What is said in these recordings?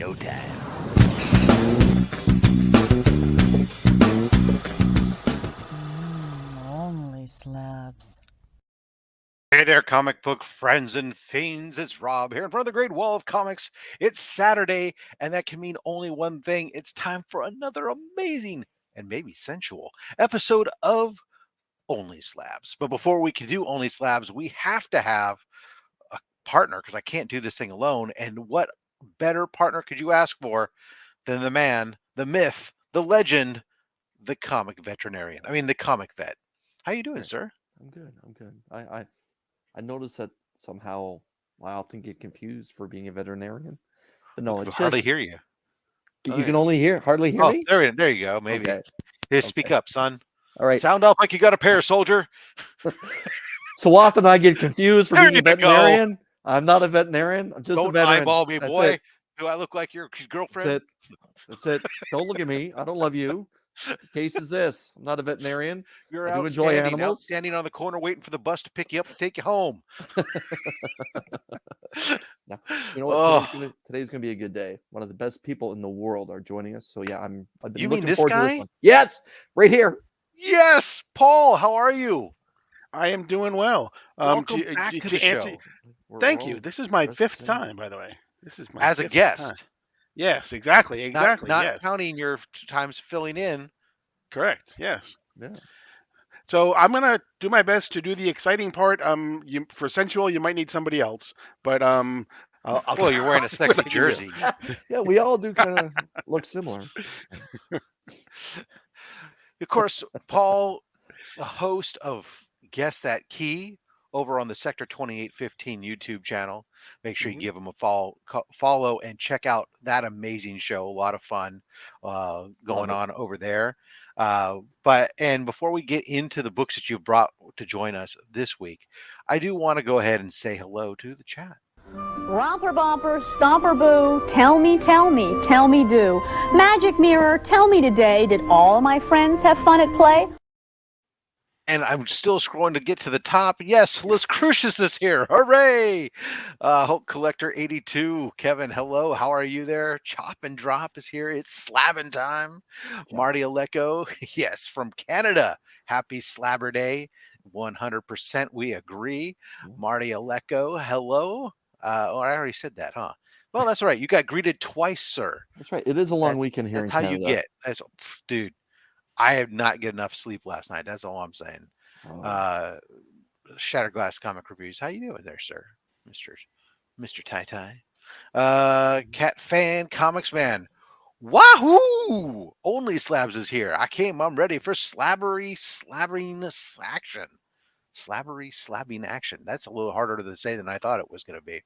showtime. Only slabs. Hey there, comic book friends and fiends. It's Rob here in front of the Great Wall of Comics. It's Saturday, and that can mean only one thing. It's time for another amazing and maybe sensual episode of Only Slabs. But before we can do Only Slabs, we have to have a partner because I can't do this thing alone. And what better partner could you ask for than the man, the myth, the legend, the comic veterinarian? I mean, the comic vet. How you doing, sir? I'm good. I'm good. I noticed that somehow I often get confused for being a veterinarian. But no, it's hardly just hear you. you can only hardly hear me. There you go. Maybe. Okay. Hey, speak up, son. All right. Sound up like you got a pair, soldier. So often I get confused for There being a you go. veterinarian. I'm not a veterinarian. I'm just a Don't veteran. eyeball me, That's boy. it. Do I look like your girlfriend? That's it. That's it. Don't look at me. I don't love you. The case is this. I'm not a veterinarian. You're I do enjoy outstanding, animals. outstanding on the corner waiting for the bus to pick you up and take you home. Now, you know what? Oh, Today's gonna be a good day. One of the best people in the world are joining us. So yeah, I've been You mean looking this forward to guy? this one. Yes, right here. yes, Paul. How are you? I am doing well. Welcome back to the show. Thank you. all This is my dressed fifth the same. time, by the way. This is my As a fifth guest, time. Yes, exactly. Exactly. not yes. counting your times filling in. Correct. Yes. Yeah. So I'm gonna do my best to do the exciting part. For sensual, you might need somebody else, but I'll Well, you're wearing a sexy what I can do. jersey. Yeah, we all do kind of look similar. Of course, Paul, the host of Guess That Key over on the Sector 2815 YouTube channel. Make sure you Mhm. give him a follow and check out that amazing show. A lot of fun going on over there. And before we get into the books that you've brought to join us this week, I do want to go ahead and say hello to the chat. Romper bumper, stomper boo, tell me do. Magic mirror, tell me today, did all of my friends have fun at play? And I'm still scrolling to get to the top. Yes, Liz Crucius is here. Hooray! Hulk Collector 82. Kevin, hello. How are you there? Chop and Drop is here. It's slabbing time. Marty Aleko, yes, from Canada. Happy Slabber Day. 100% we agree. Marty Aleko, hello. I already said that, huh? Well, that's right. You got greeted twice, sir. That's right. It is a long weekend here in That's how Canada. you get. Dude. I have not get enough sleep last night. That's all I'm saying. Oh. Shattered Glass Comic Reviews. How you doing there, sir? Mr. Tai Tai. Cat Fan Comics Man. Wahoo! Only Slabs is here. I'm ready for slabbing action. Slabbing action. That's a little harder to say than I thought it was going to be.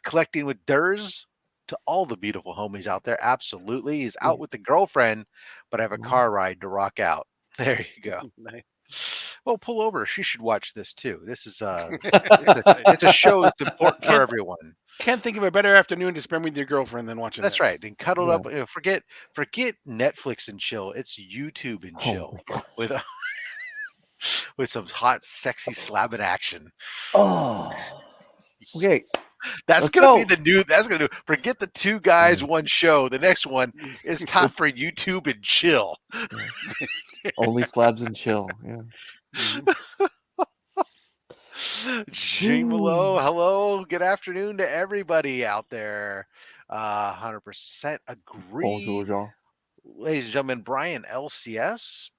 Collecting with Durs. To all the beautiful homies out there, absolutely. He's out with the girlfriend, but I have a car ride to rock out. There you go. Nice. Well, pull over. She should watch this too. This is it's a show that's important for everyone. Can't think of a better afternoon to spend with your girlfriend than watching. That's this. right. And cuddled up. Forget Netflix and chill. It's YouTube and chill with some hot, sexy slabbing action. Oh. Okay. That's gonna be the new. That's gonna do. Forget the two guys, one show. The next one is time for YouTube and chill. Only Slabs and chill. Yeah. Gene Malo, hello. Good afternoon to everybody out there. 100% agree. Bonjour, Jean. Ladies and gentlemen, Brian LCS.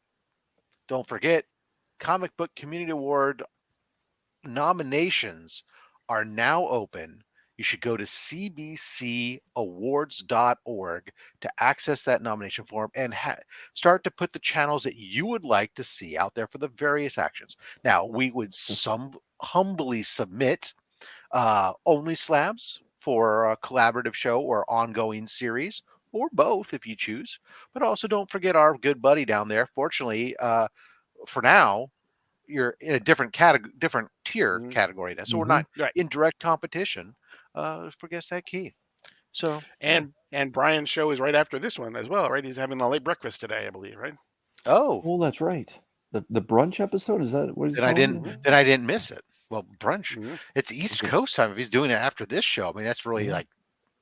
Don't forget, Comic Book Community Award nominations are now open. You should go to cbcawards.org to access that nomination form and start to put the channels that you would like to see out there for the various actions. Now, we would humbly submit Only Slabs for a collaborative show or ongoing series, or both if you choose. But also don't forget our good buddy down there. Fortunately, for now, you're in a different tier category now, so we're not in direct competition for Guess That Key. So and Brian's show is right after this one as well, right? He's having a late breakfast today, I believe, right? Oh, that's right. The brunch episode, is that what he's I didn't miss it. Well, brunch. It's East Coast time. If he's doing it after this show, I mean, that's really like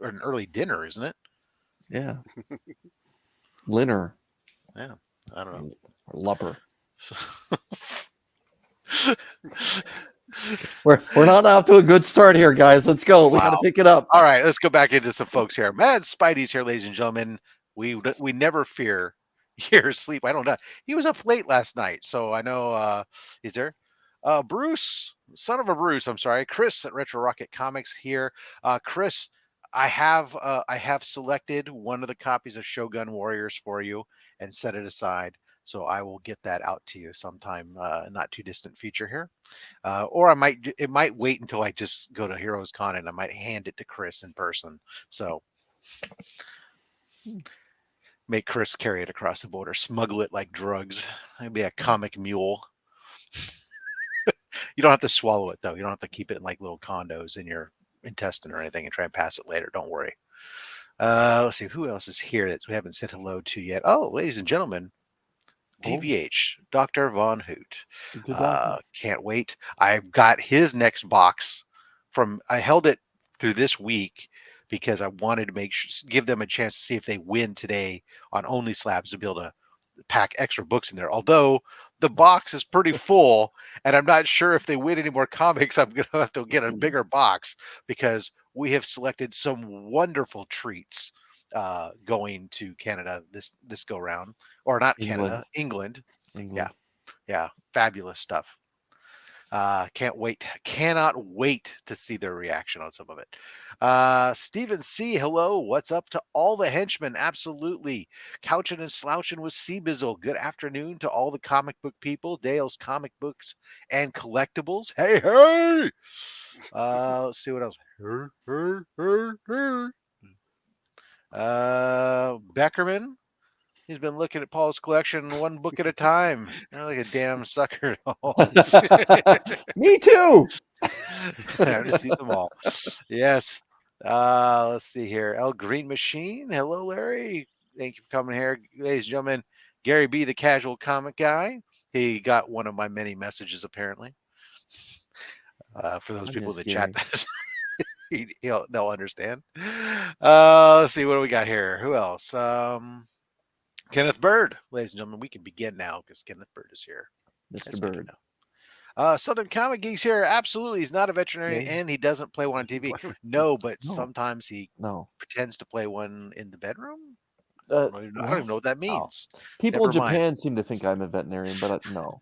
an early dinner, isn't it? Yeah. Linner Yeah, I don't know. or lupper. We're not off to a good start here, guys. Let's go. We got to Wow. pick it up. All right, let's go back into some folks here. Mad Spidey's here, ladies and gentlemen. We never fear your sleep. I don't know. He was up late last night, so I know. Is there? Bruce, son of a Bruce. I'm sorry, Chris at Retro Rocket Comics here. Chris, I have selected one of the copies of Shogun Warriors for you and set it aside. So I will get that out to you sometime, not too distant future here. Or it might wait until I just go to Heroes Con and I might hand it to Chris in person. So make Chris carry it across the border, smuggle it like drugs. It'd be a comic mule. You don't have to swallow it though. You don't have to keep it in like little condos in your intestine or anything and try and pass it later. Don't worry. Let's see who else is here that we haven't said hello to yet. Oh, ladies and gentlemen, DVH, Dr. Von Hoot. Good doctor. Can't wait. I've got his next box I held it through this week because I wanted to give them a chance to see if they win today on OnlySlabs to be able to pack extra books in there. Although the box is pretty full and I'm not sure if they win any more comics, I'm going to have to get a bigger box because we have selected some wonderful treats going to Canada this go round, or not Canada, England. Yeah, fabulous stuff. Cannot wait to see their reaction on some of it. Stephen C, hello, what's up to all the henchmen? Absolutely. Couching and slouching with Bizzle. Good afternoon to all the comic book people, Dale's Comic Books and Collectibles. Hey, hey! Let's see what else. Beckerman, he's been looking at Paul's collection one book at a time. Like a damn sucker. Me too. I just see them all. Yes. Let's see here. El Green Machine. Hello, Larry. Thank you for coming here, ladies and gentlemen. Gary B, the casual comic guy. He got one of my many messages, apparently. For those people in the chat, they'll understand. Let's see what do we got here. Who else? Kenneth Bird, ladies and gentlemen. We can begin now because Kenneth Bird is here. Mr. Bird. Southern Comic Geeks here. Absolutely. He's not a veterinarian and he doesn't play one on TV. No, but sometimes he pretends to play one in the bedroom. I don't even know what that means. People in Japan seem to think I'm a veterinarian, but no.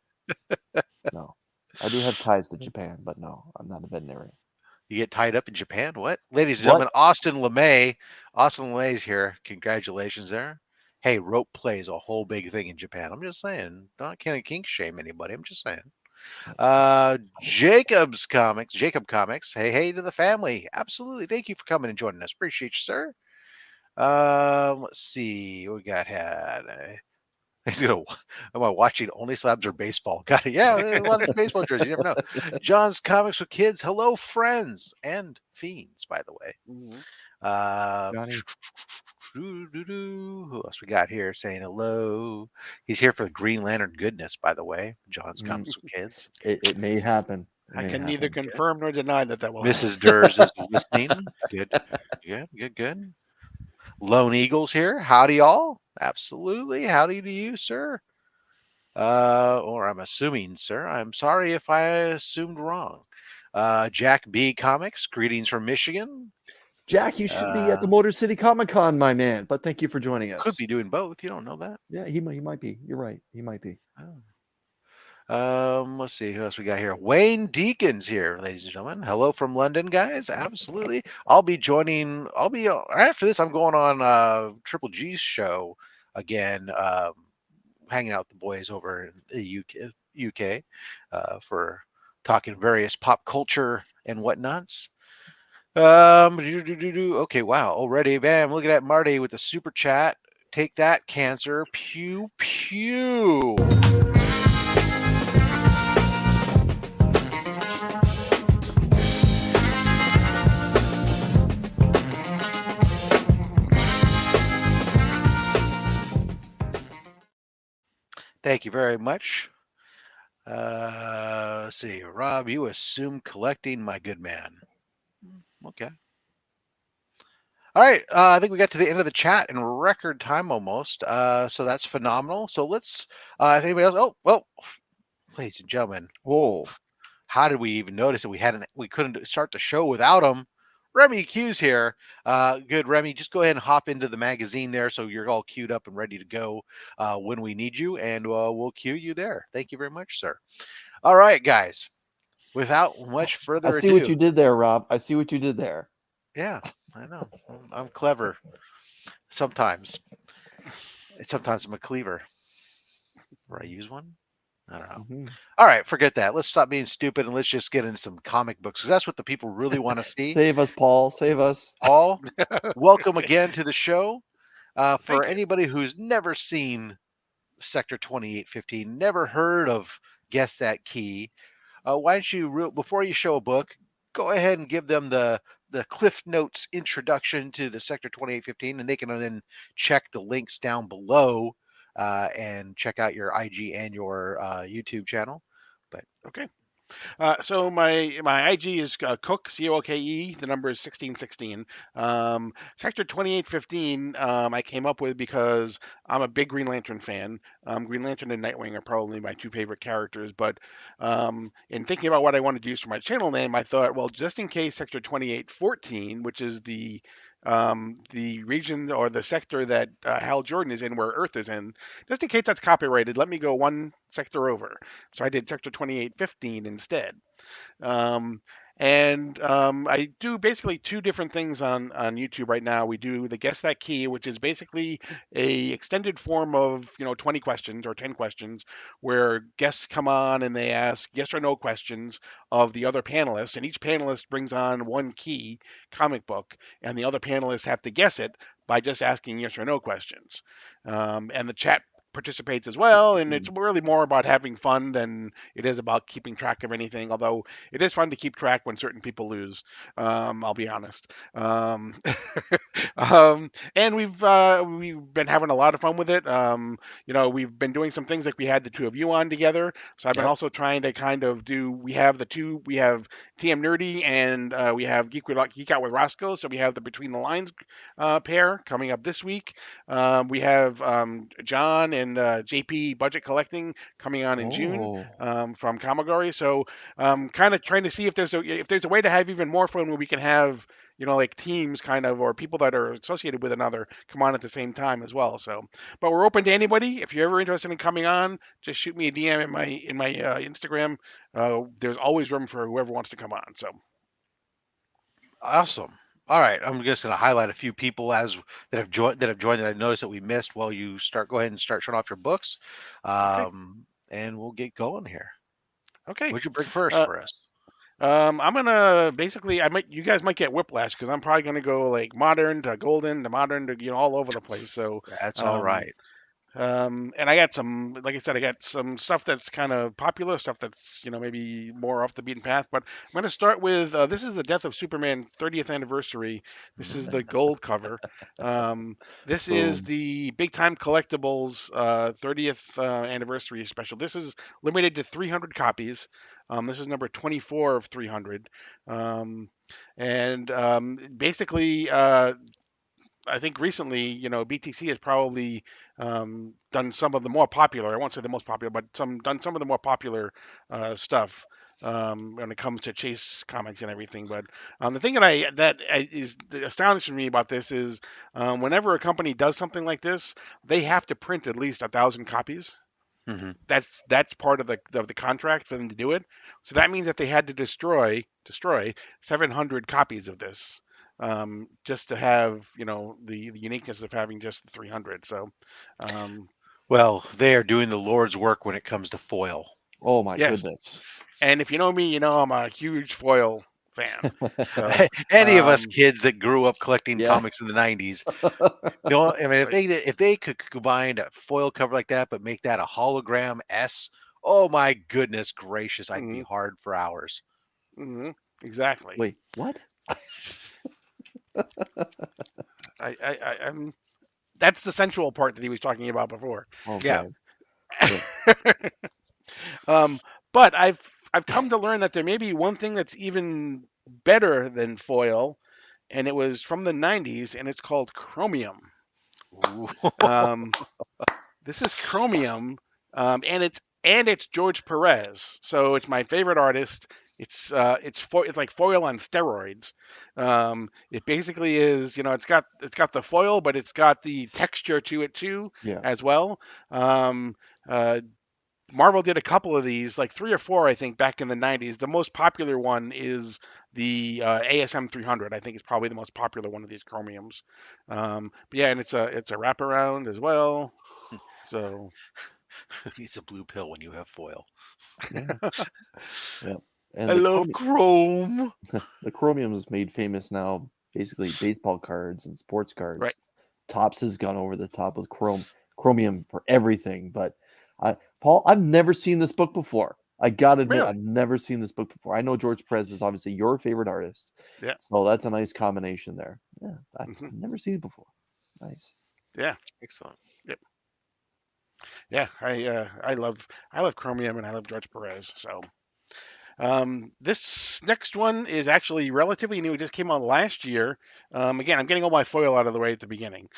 No. I do have ties to Japan, but no, I'm not a veterinarian. You get tied up in Japan? What? Ladies and gentlemen, Austin LeMay. Austin LeMay's here. Congratulations there. Hey, rope play is a whole big thing in Japan. I'm just saying. Not can't kink shame anybody. I'm just saying. Jacob Comics. Hey to the family. Absolutely. Thank you for coming and joining us. Appreciate you, sir. Let's see what we got. Am I watching OnlySlabs or baseball? Got it. Yeah, a lot of baseball jerseys. You never know. John's Comics with Kids. Hello, friends and fiends, by the way. Who else we got here saying hello? He's here for the Green Lantern goodness, by the way. John's Comics with Kids. It may happen. I can neither confirm nor deny that will Mrs. Durs is listening. Good. Lone Eagles here. Howdy, y'all. Absolutely. Howdy to you, sir. Or I'm assuming, sir. I'm sorry if I assumed wrong. Jack B Comics. Greetings from Michigan. Jack, you should be at the Motor City Comic Con, my man. But thank you for joining us. Could be doing both. You don't know that. Yeah, he might be. You're right. He might be. Let's see who else we got here. Wayne Deacons here, ladies and gentlemen. Hello from London, guys. Absolutely. I'll be after this. I'm going on Triple G's show again, hanging out with the boys over in the UK for talking various pop culture and whatnots. Okay, wow, already, bam, look at that, Marty with the super chat. Take that, cancer. Pew pew. Thank you very much. Let's see, Rob, you assume collecting, my good man. Okay. All right, I think we got to the end of the chat in record time almost. So that's phenomenal. So let's, if anybody else, oh, well, ladies and gentlemen, Whoa. how did we even notice that we couldn't start the show without him? Remy Q's here. Good, Remy. Just go ahead and hop into the magazine there, so you're all queued up and ready to go when we need you, and we'll cue you there. Thank you very much, sir. All right, guys. Without much I further see what ado, you did there, Rob. I see what you did there. yeah, I know. I'm clever sometimes. Sometimes I'm a cleaver. Where I use one. I don't know. Mhm. All right, forget that. Let's stop being stupid and let's just get into some comic books because that's what the people really want to see. Save us, Paul. Save us. Paul, welcome again to the show. For Thank you. anybody who's never seen Sector 2815, never heard of Guess That Key, why don't you, before you show a book, go ahead and give them the Cliff Notes introduction to the Sector 2815, and they can then check the links down below and check out your IG and your YouTube channel. But Okay. So my IG is Cook, Coke. The number is 1616. Sector 2815 I came up with because I'm a big Green Lantern fan. Green Lantern and Nightwing are probably my two favorite characters. But in thinking about what I wanted to use for my channel name, I thought, well, just in case Sector 2814, which is the region or the sector that Hal Jordan is in, where Earth is in, just in case that's copyrighted, let me go one sector over. So I did Sector 2815 instead. Um, I do basically two different things on YouTube right now. We do the Guess That Key, which is basically a extended form of 20 questions or 10 questions, where guests come on and they ask yes or no questions of the other panelists, and each panelist brings on one key comic book, and the other panelists have to guess it by just asking yes or no questions. And the chat participates as well, and it's really more about having fun than it is about keeping track of anything. Although it is fun to keep track when certain people lose. I'll be honest. And we've been having a lot of fun with it. We've been doing some things like we had the two of you on together. So I've been yep. also trying to kind of do. We have TM Nerdy and we have Geek Out with Roscoe. So we have the Between the Lines pair coming up this week. We have John and JP Budget Collecting coming on in June Oh. from Kamagari. So kind of trying to see if there's a way to have even more fun where we can have like teams kind of or people that are associated with another come on at the same time as well. So, but we're open to anybody. If you're ever interested in coming on, just shoot me a DM in my Instagram. There's always room for whoever wants to come on. So. Awesome. All right, I'm just going to highlight a few people that have joined that I noticed that we missed while you start. Go ahead and start showing off your books, Okay. and we'll get going here. Okay. What'd you bring first Uh, for us? I'm gonna basically, you guys might get whiplash because I'm probably gonna go like modern to golden to modern to all over the place. So, That's all um, right. and I got some, like I said, I got some stuff that's kind of popular, stuff that's maybe more off the beaten path. But I'm gonna start with this is the Death of Superman 30th anniversary. This is the gold cover. This is Boom. the Big Time Collectibles 30th anniversary special. This is limited to 300 copies. This is number 24 of 300. Basically, I think recently, BTC has probably done some of the more popular. I won't say the most popular, but done some of the more popular stuff when it comes to Chase comics and everything. But the thing is astonishing me about this is whenever a company does something like this, they have to print at least 1,000 copies. Mm-hmm. That's part of the contract for them to do it. So that means that they had to destroy 700 copies of this just to have the uniqueness of having just the 300. So um, Well, they are doing the Lord's work when it comes to foil. Oh my yes, goodness. and if you know me, I'm a huge foil fan. So Any of us um, kids that grew up collecting Yeah. comics in the '90s, I mean, if they could combine a foil cover like that, but make that a hologram S, oh my goodness gracious, I'd be mhm, hard for hours. mhm, exactly. Wait, what? I'm that's the sensual part that he was talking about before. Yeah. Okay. Yeah. Um, but I've come to learn that there may be one thing that's even better than foil, and it was from the 90s, and it's called Chromium. Ooh. This is Chromium, and it's George Perez, so it's my favorite artist. It's like foil on steroids. It basically is, it's got the foil, but it's got the texture to it too Yeah. as well. Um, uh, Marvel did a couple of these, like 3 or 4, I think, back in the 90s. The most popular one is the ASM 300. I think it's probably the most popular one of these chromiums. But yeah, and it's a wraparound as well. So It's a blue pill when you have foil. Yeah. Yeah. I And love chrome. the chromium is made famous now. Basically, baseball cards and sports cards. Right. Topps has gone over the top with chromium for everything. But Paul, I've never seen this book before. I gotta admit, Really? I've never seen this book before. I know George Perez is obviously your favorite artist. Yeah. So that's a nice combination there. Yeah. I've Mhm. never seen it before. Nice. Yeah, Excellent. yeah. I love Chromium, and I love George Perez. So this next one is actually relatively new. It just came out last year. Again, I'm getting all my foil out of the way at the beginning.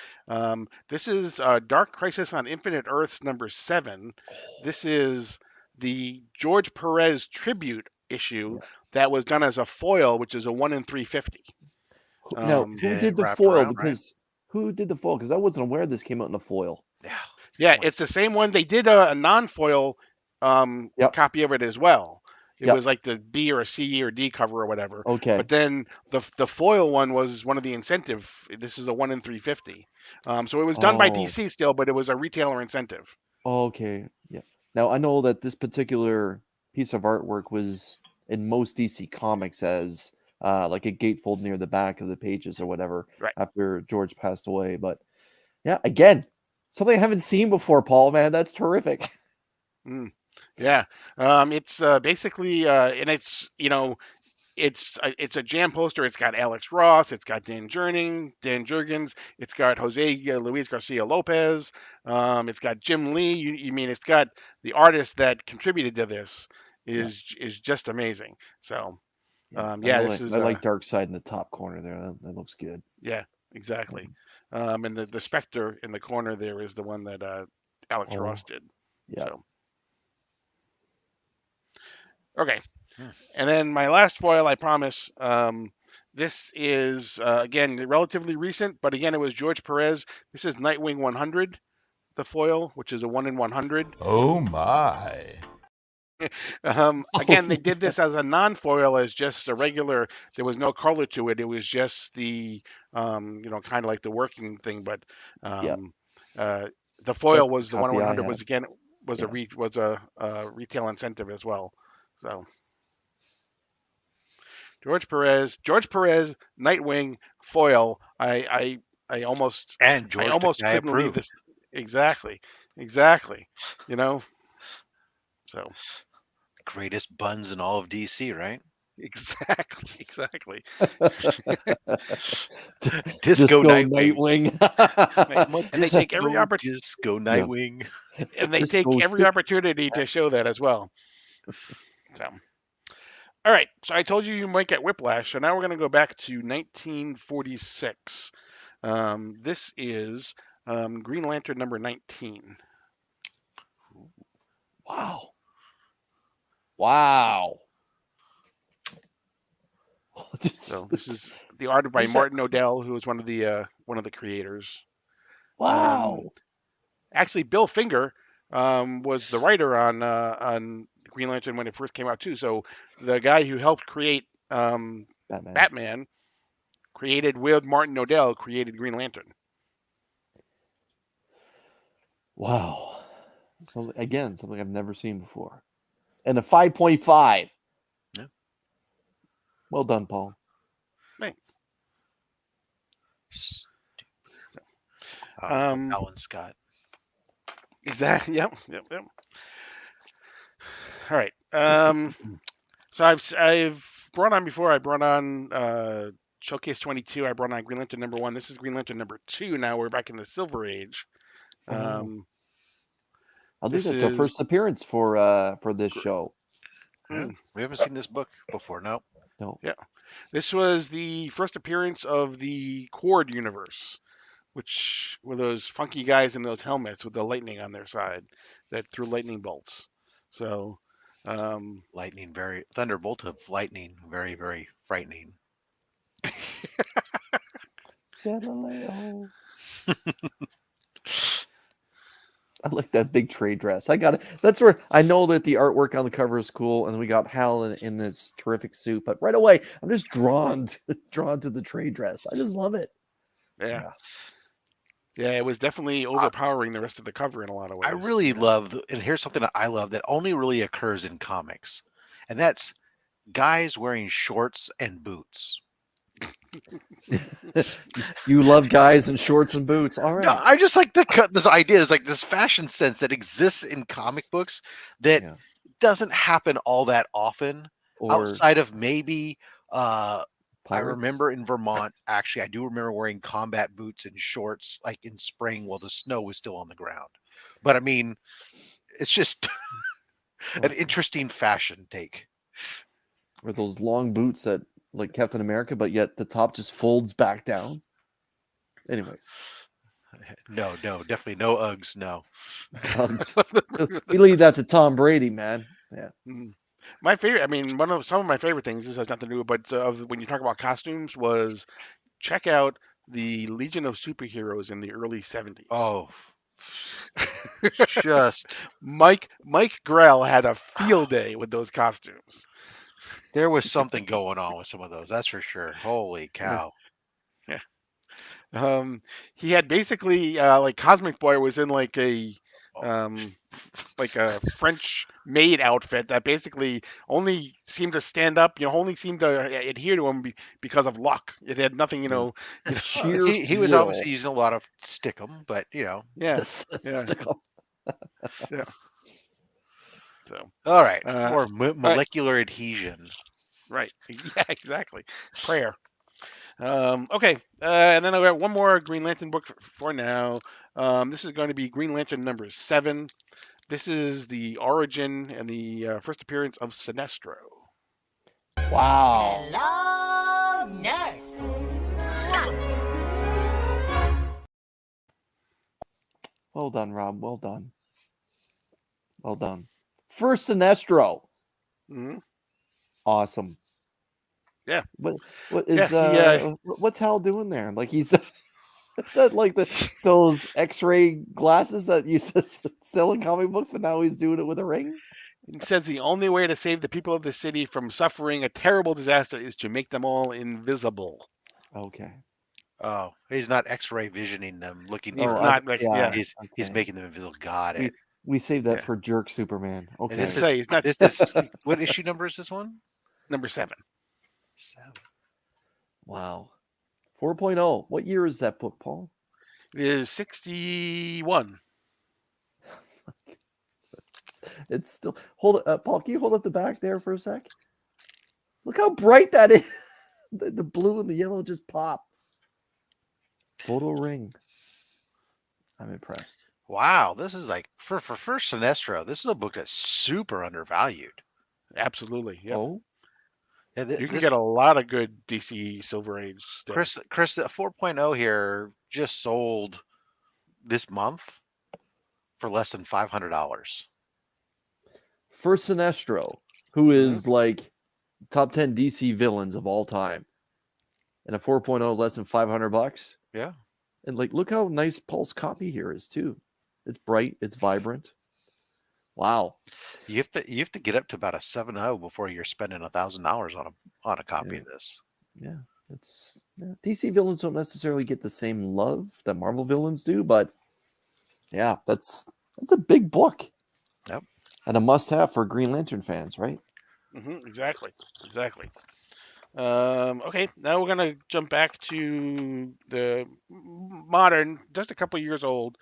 This is Dark Crisis on Infinite Earths #7. This is the George Perez tribute issue that was done as a foil, which is a 1 in 350. Now, who Yeah, did the wrapped foil? around, right? Because who did the foil? Because I wasn't aware this came out in a foil. Yeah. Yeah, it's the same one. They did a non-foil Yep. copy of it as well. It Yep. was like the B or a C or D cover or whatever. Okay. But then the foil one was one of the incentive. This is a 1 in 350. So it was done by Oh. DC still, but it was a retailer incentive. Okay. Yeah. Now I know that this particular piece of artwork was in most DC comics as like a gatefold near the back of the pages or whatever Right. after George passed away. But yeah, again, something I haven't seen before, Paul. Man, that's terrific. Yeah. It's basically and it's it's a jam poster. It's got Alex Ross. It's got Dan Jurgens. It's got Jose Luis Garcia Lopez. It's got Jim Lee. You mean it's got the artist that contributed to this is just amazing. So I yeah, know this that- is I like Dark Side in the top corner there. That looks good. yeah, exactly. And the Spectre in the corner there is the one that Alex Ross did. Yeah. So okay. Hmm. And then my last foil, I promise. This is again relatively recent, but again it was George Perez. This is Nightwing 100, the foil, which is a 1 in 100. Oh my. Again, they did this as a non-foil, as just a regular. There was no color to it. It was just the kind of like the working thing. But the foil That's was the the 1 in copy I 100. have. Was again was Yeah. a retail incentive as well. So. George Perez, Nightwing foil. I almost And George, I almost the guy couldn't leave approved. this. Exactly. So Greatest buns in all of DC, right? exactly. Disco Nightwing. And they take every Disco Nightwing. and they take Disco every stick. opportunity to show that as well. So. All right, so I told you might get whiplash, so now we're going to go back to 1946. This is Green Lantern #19. Wow. Wow. So this is the art by Who's that? Martin Odell, who was one of the creators. Wow. Actually, Bill Finger was the writer on Green Lantern when it first came out too. So the guy who helped create Batman created with Martin Odell created Green Lantern. Wow. So again, something I've never seen before. And a 5.5. Yeah. Well done, Paul. Thanks. Alan Scott. Exactly. Yep. All right. So I've brought on before. I brought on Showcase 22. I brought on Green Lantern #1. This is Green Lantern #2. Now we're back in the Silver Age. I think this that's our is- first appearance for this show. Yeah, we haven't seen this book before. No. No. Yeah. This was the first appearance of the Cord universe, which were those funky guys in those helmets with the lightning on their side that threw lightning bolts. So, um, Lightning, very thunderbolt of lightning, very, very frightening. Galileo. I like that big trade dress. I got it. That's where I know that the artwork on the cover is cool, and we got Hal in this terrific suit. But right away, I'm just drawn to the trade dress. I just love it. yeah, yeah, it was definitely overpowering the rest of the cover in a lot of ways. I really love, and here's something that I love that only really occurs in comics, and that's guys wearing shorts and boots. You love guys in shorts and boots. All right. No, I just like this idea. Is like this fashion sense that exists in comic books that doesn't happen all that often, Or outside of maybe. I pirates. remember in Vermont, actually, I do remember wearing combat boots and shorts like in spring while the snow was still on the ground. But I mean, it's just an interesting fashion take. Or those long boots that like Captain America, but yet the top just folds back down. Anyways. No, definitely no Uggs. No. Uggs. We leave that to Tom Brady, man. Yeah. My favorite, I mean, some of my favorite things, this has nothing to do, but when you talk about costumes, was check out the Legion of Superheroes in the early 70s. Oh, just Mike Grell had a field day with those costumes. There was something going on with some of those, that's for sure. Holy cow. Yeah. He had basically like Cosmic Boy was in like a French maid outfit that basically only seemed to stand up, only seemed to adhere to him because of luck. It had nothing, Sheer he was obviously using a lot of stickum, but yeah. Stickum. Yeah. So, all right, more molecular adhesion. Right. Yeah, exactly. Prayer. Okay. And then I got one more Green Lantern book for now. This is going to be Green Lantern number 7. This is the origin and the first appearance of Sinestro. Wow. Hello, nurse. Well done, Rob. Well done. Well done. First Sinestro. Mm-hmm. Awesome. Yeah. What is what's Hal doing there? Like he's that like those X-ray glasses that you sell in comic books, but now he's doing it with a ring. It says the only way to save the people of the city from suffering a terrible disaster is to make them all invisible. Okay. Oh, he's not X-ray visioning them, looking. He's for not. He's making them invisible. Got it. We saved that for Jerk Superman. Okay. And he's not. This is what issue number is this one? Number 7. 7. Wow. 4.0. What year is that book, Paul? It is 61. It's still hold it, Paul. Can you hold up the back there for a sec? Look how bright that is. The blue and the yellow just pop. Photo ring. I'm impressed. Wow, this is like for first Sinestro. This is a book that's super undervalued. Absolutely. Yep. Oh, yeah, you can get a lot of good DC Silver Age stuff. Chris, the 4.0 here just sold this month for less than $500. For Sinestro, who is like top 10 DC villains of all time, and a 4.0 less than $500. Yeah, and like look how nice Paul's copy here is too. It's bright, it's vibrant. Wow. You have to get up to about a 7.0 before you're spending $1,000 on a copy of this. Yeah, DC villains don't necessarily get the same love that Marvel villains do, but yeah, that's a big book. Yep. And a must-have for Green Lantern fans, right? Mm-hmm, exactly. Okay, now we're gonna jump back to the modern, just a couple years old.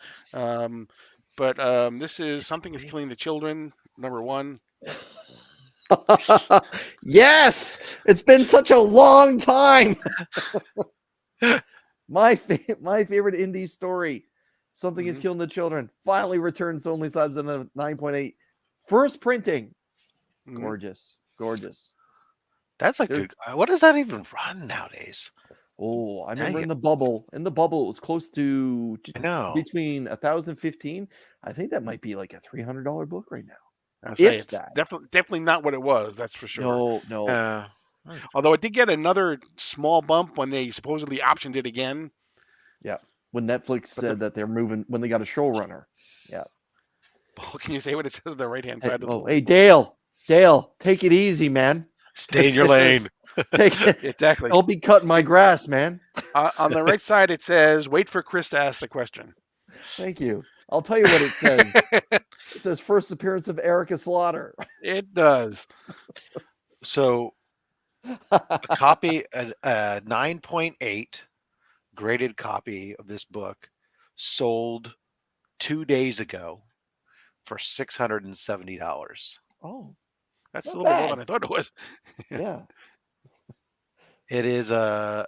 But this is Something is Killing the Children, number 1. Yes, it's been such a long time. my favorite indie story, Something is Killing the Children, finally returns to OnlySlabs in a 9.8. First printing. Gorgeous. That's a There- good. What does that even run nowadays? Oh, I remember Dang in the bubble. In the bubble, it was close to I know. between 1,015. I think that might be like a $300 book right now. I say If it's that. definitely not what it was. That's for sure. No. Uh, Although it did get another small bump when they supposedly optioned it again. Yeah. When Netflix said that they're moving, when they got a showrunner. Yeah. Paul, can you say what it says on the right hand side of the link? Hey, Dale, take it easy, man. stay in your lane. Take it. Exactly. Don't be cutting my grass, man. On the right side, it says, "Wait for Chris to ask the question." Thank you. I'll tell you what it says. It says first appearance of Erica Slaughter. It does. So a copy, a 9.8 graded copy of this book, sold 2 days ago for $670. Oh, That's not a little bit more bad. than I thought it was. Yeah. It is an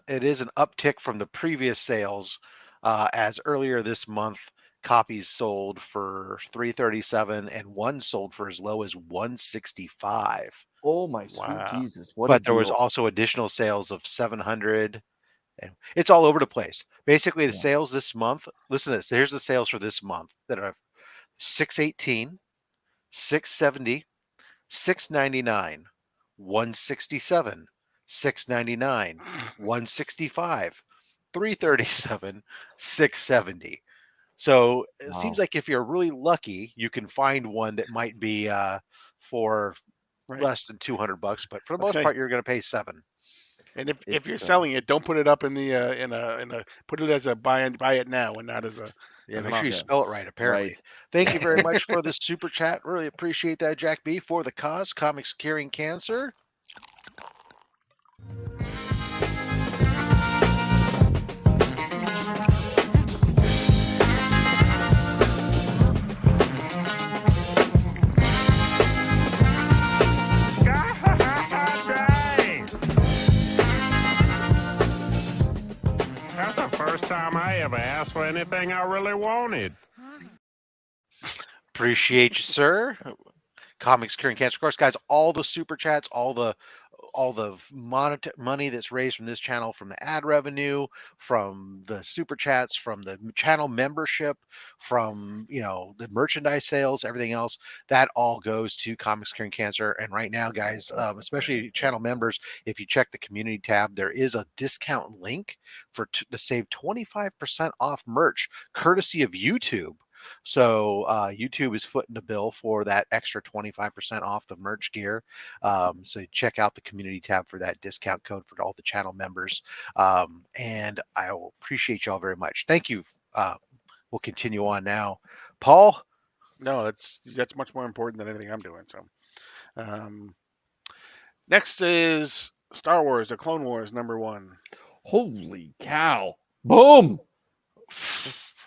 uptick from the previous sales, as earlier this month copies sold for $337 and one sold for as low as $165. Oh my sweet Wow. Jesus! What But a there was deal. also additional sales of 700, and it's all over the place. Basically, the Yeah. sales this month. Listen to this. Here's the sales for this month that are 618, 670, 699, 167, 699, 165, 337, 670. So it Wow. seems like if you're really lucky, you can find one that might be for Right. less than $200, but for the most Okay. part, you're going to pay $7. And if It's, you're selling it, don't put it up in the in a put it as a buy it now and not as a Yeah, as an make sure you option. spell it right, apparently. Right. Thank you very much for the super chat. Really appreciate that, Jack B. For the cause, comics curing cancer. Dang! That's the first time I ever asked for anything I really wanted. Appreciate you, sir. Comics curing cancer. Of course, guys, all the super chats, all the money that's raised from this channel, from the ad revenue, from the super chats, from the channel membership, from the merchandise sales, everything else, that all goes to Comics Curing Cancer. And right now, guys, especially channel members, if you check the community tab, there is a discount link to save 25% off merch, courtesy of YouTube. So YouTube is footing the bill for that extra 25% off the merch gear. So check out the community tab for that discount code for all the channel members. And I will appreciate y'all very much. Thank you. We'll continue on now. Paul? No, that's much more important than anything I'm doing. So, next is Star Wars: The Clone Wars #1. Holy cow! Boom!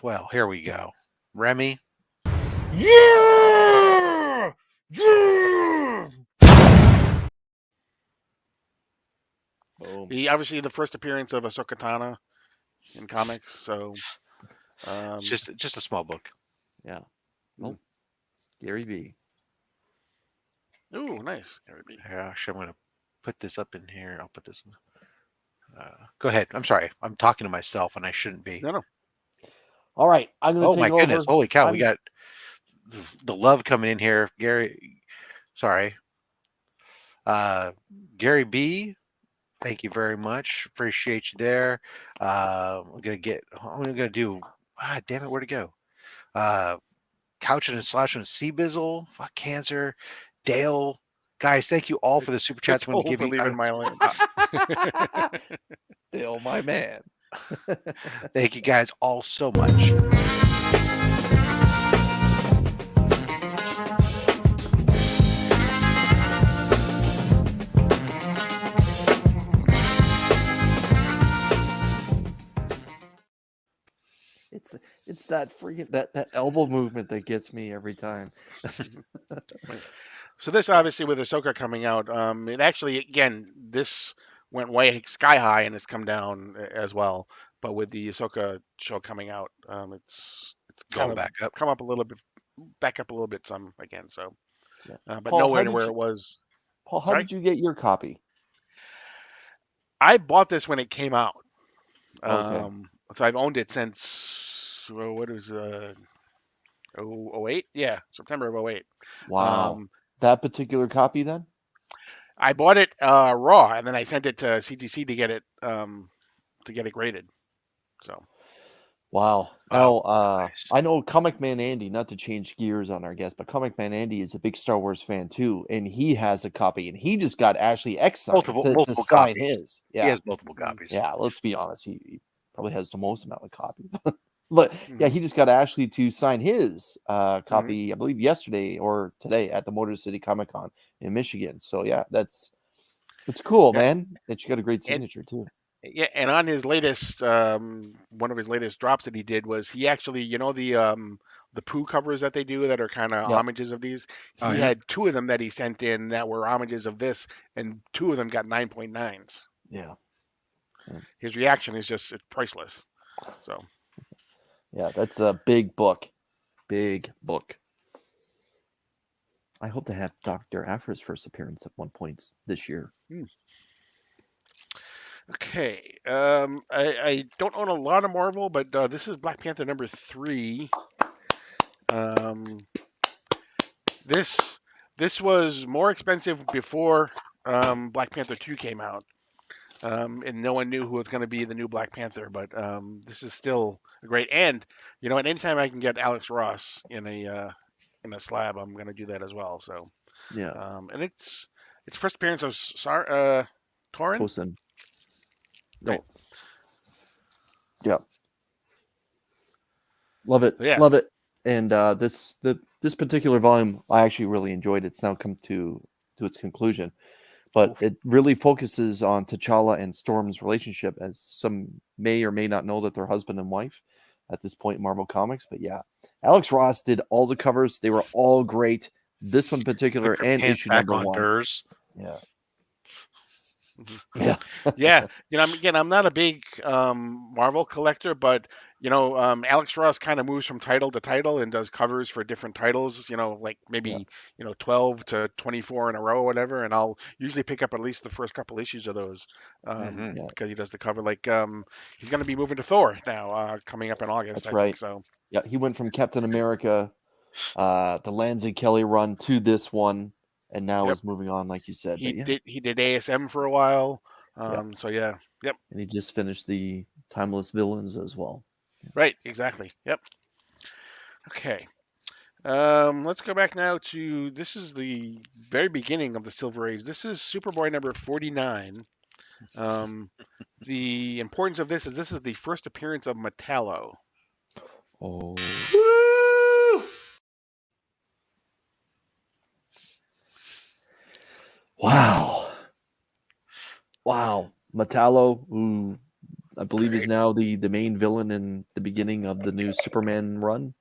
Well, here we go. Remy? Yeah! Yeah! Boom. Obviously the first appearance of Ahsoka Tano in comics. So, Just a small book. Yeah. Oh, Gary B. Ooh, nice. Gary B. Yeah, actually, I'm going to put this up in here. I'll put this. Go ahead. I'm sorry. I'm talking to myself, and I shouldn't be. No. All right, I'm going to Oh take my over. goodness! Holy cow! We got the love coming in here, Gary. Sorry, Gary B. Thank you very much. Appreciate you there. I'm gonna do. Ah, damn it! Where'd it go? Couching and slashing Sea Bizzle. Fuck cancer. Dale. Guys, thank you all for the super chats. I'm going to give you. Believe in my land. Dale, my man. Thank you guys all so much. It's that freaking that elbow movement that gets me every time. So this obviously with Ahsoka coming out, it actually again this went way sky high and it's come down as well. But with the Ahsoka show coming out, it's Going kind of back up. come up a little bit, back up a little bit some again. So, Yeah. but Paul, how nowhere to did where you- it was. Paul, how Sorry? did you get your copy? I bought this when it came out. Okay. So I've owned it since what is 08? Yeah, September of '08. Wow. Um, That particular copy then? I bought it raw, and then I sent it to CTC to get it graded. So Wow. Oh, Now, nice. I know Comic Man Andy, not to change gears on our guest, but Comic Man Andy is a big Star Wars fan too, and he has a copy, and he just got Ashley X signed to Multiple sign copies. his. He Yeah. has multiple copies. Yeah, let's be honest. He probably has the most amount of copies. But yeah, mhm, he just got Ashley to sign his mhm. copy, I believe yesterday or today at the Motor City Comic Con in Michigan. So yeah, that's cool, Yeah, man. That you got a great and signature too. yeah, and on his latest one of his latest drops that he did was he actually, the poo covers that they do that are kind of Yep. homages of these. Oh He yeah. had two of them that he sent in that were homages of this, and two of them got 9.9s. Yeah. His reaction is just priceless. So Yeah, that's a big book. Big book. I hope to have Dr. Afra's first appearance at one point this year. okay, I don't own a lot of Marvel, but this is Black Panther #3. Um, this this was more expensive before Black Panther 2 came out. And no one knew who was going to be the new Black Panther. But this is still a great. And at any time I can get Alex Ross in a slab, I'm going to do that as well. So, Yeah. and it's first appearance of Torin. Tosin. Right. No. Yeah. Love it. So, yeah. Love it. And this particular volume, I actually really enjoyed. It's now come to its conclusion. But Oof. it really focuses on T'Challa and Storm's relationship, as some may or may not know that they're husband and wife at this point in Marvel Comics. But yeah, Alex Ross did all the covers. They were all great. This one in particular Put your and pants issue back number on, one. Durs. Yeah. Mhm. Yeah. Yeah, I'm not a big Marvel collector, but Alex Ross kind of moves from title to title and does covers for different titles. Like Yeah. maybe 12 to 24 in a row or whatever, and I'll usually pick up at least the first couple issues of those Mm-hmm. Yeah. because he does the cover. Like he's going to be moving to Thor now, coming up in August, That's I right. think. So Yeah. He went from Captain America, the Lansley Kelly run to this one, and now yep, is moving on, like you said. But yeah. he did ASM for a while. Yeah. So yeah, yep, And he just finished the Timeless Villains as well. right, exactly, yep. Okay. Let's go back now to this is the very beginning of the Silver Age. This is Superboy number 49. The importance of this is the first appearance of Metallo. Oh. Wow. Wow. Metallo, who I believe is Great. now the main villain in the beginning of the new Superman run.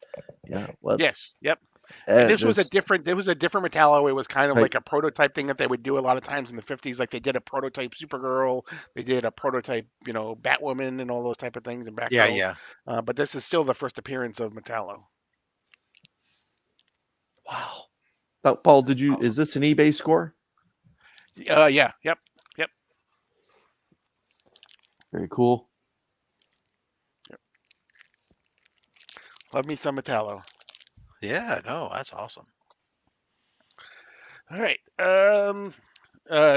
Yeah. Well, Yes, yep. And this was a this different. It was a different Metallo. It was kind of right. like a prototype thing that they would do a lot of times in the 50s. Like they did a prototype Supergirl, they did a prototype, Batwoman, and all those type of things, and Yeah, Batgirl. yeah. But this is still the first appearance of Metallo. Wow. Now, Paul, did you? Oh, Is this an eBay score? Yeah, yep. Very cool. Love me some Metallo. yeah. No, that's awesome. All right.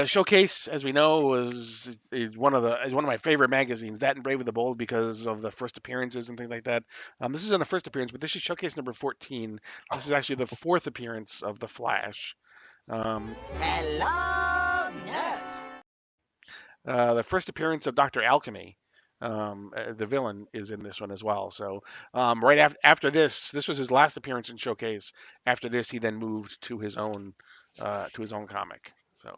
Showcase, as we know, is one of my favorite magazines. That and Brave and the Bold because of the first appearances and things like that. This isn't the first appearance, but this is Showcase number 14. This is actually the fourth appearance of the Flash. Hello, nurse. The first appearance of Dr. Alchemy, the villain, is in this one as well. So right after this was his last appearance in Showcase. After this, he then moved to his own comic. So,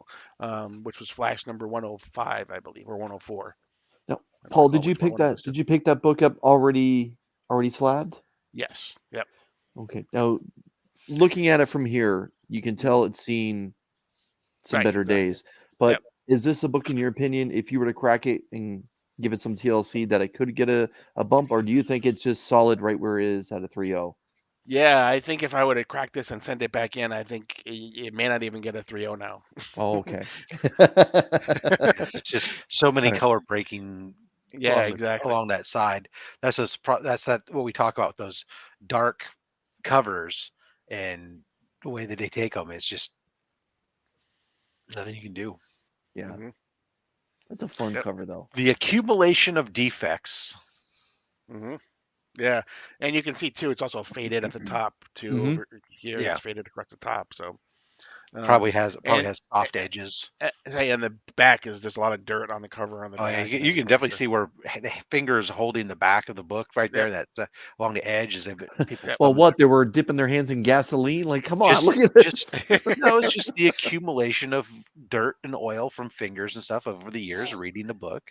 which was Flash number 105, I believe, or 104. Now, I don't Paul, recall did you which one pick it that? was. Did you pick that book up already slabbed? Yes. Yep. Okay. Now, looking at it from here, you can tell it's seen some Right, better exactly. days. But Yep. is this a book, in your opinion, if you were to crack it and give it some TLC, that it could get a bump, or do you think it's just solid right where it is at a 3.0? Yeah, I think if I would have cracked this and sent it back in, I think it may not even get a 3.0 now. Oh, okay. Yeah, it's just so many All right. color breaking Yeah, exactly. along that side. That's that's that what we talk about, those dark covers, and the way that they take them is just nothing you can do. Yeah, Hmm. that's a fun Yep. cover though. The accumulation of defects. Hmm. Yeah, and you can see too, it's also faded at the top too. Mhm. Over here, Yeah, it's faded across the top. So, probably um, has and soft edges. hey, and the back is there's a lot of dirt on the cover on the Oh yeah, back and you can everything. definitely So, see where the fingers holding the back of the book right yep, there. That's along the edge, as if people yep. Well, thumbed what they were dipping their hands in gasoline? Like, come on, look at just this. no, it's just the accumulation of dirt and oil from fingers and stuff over the years of reading the book.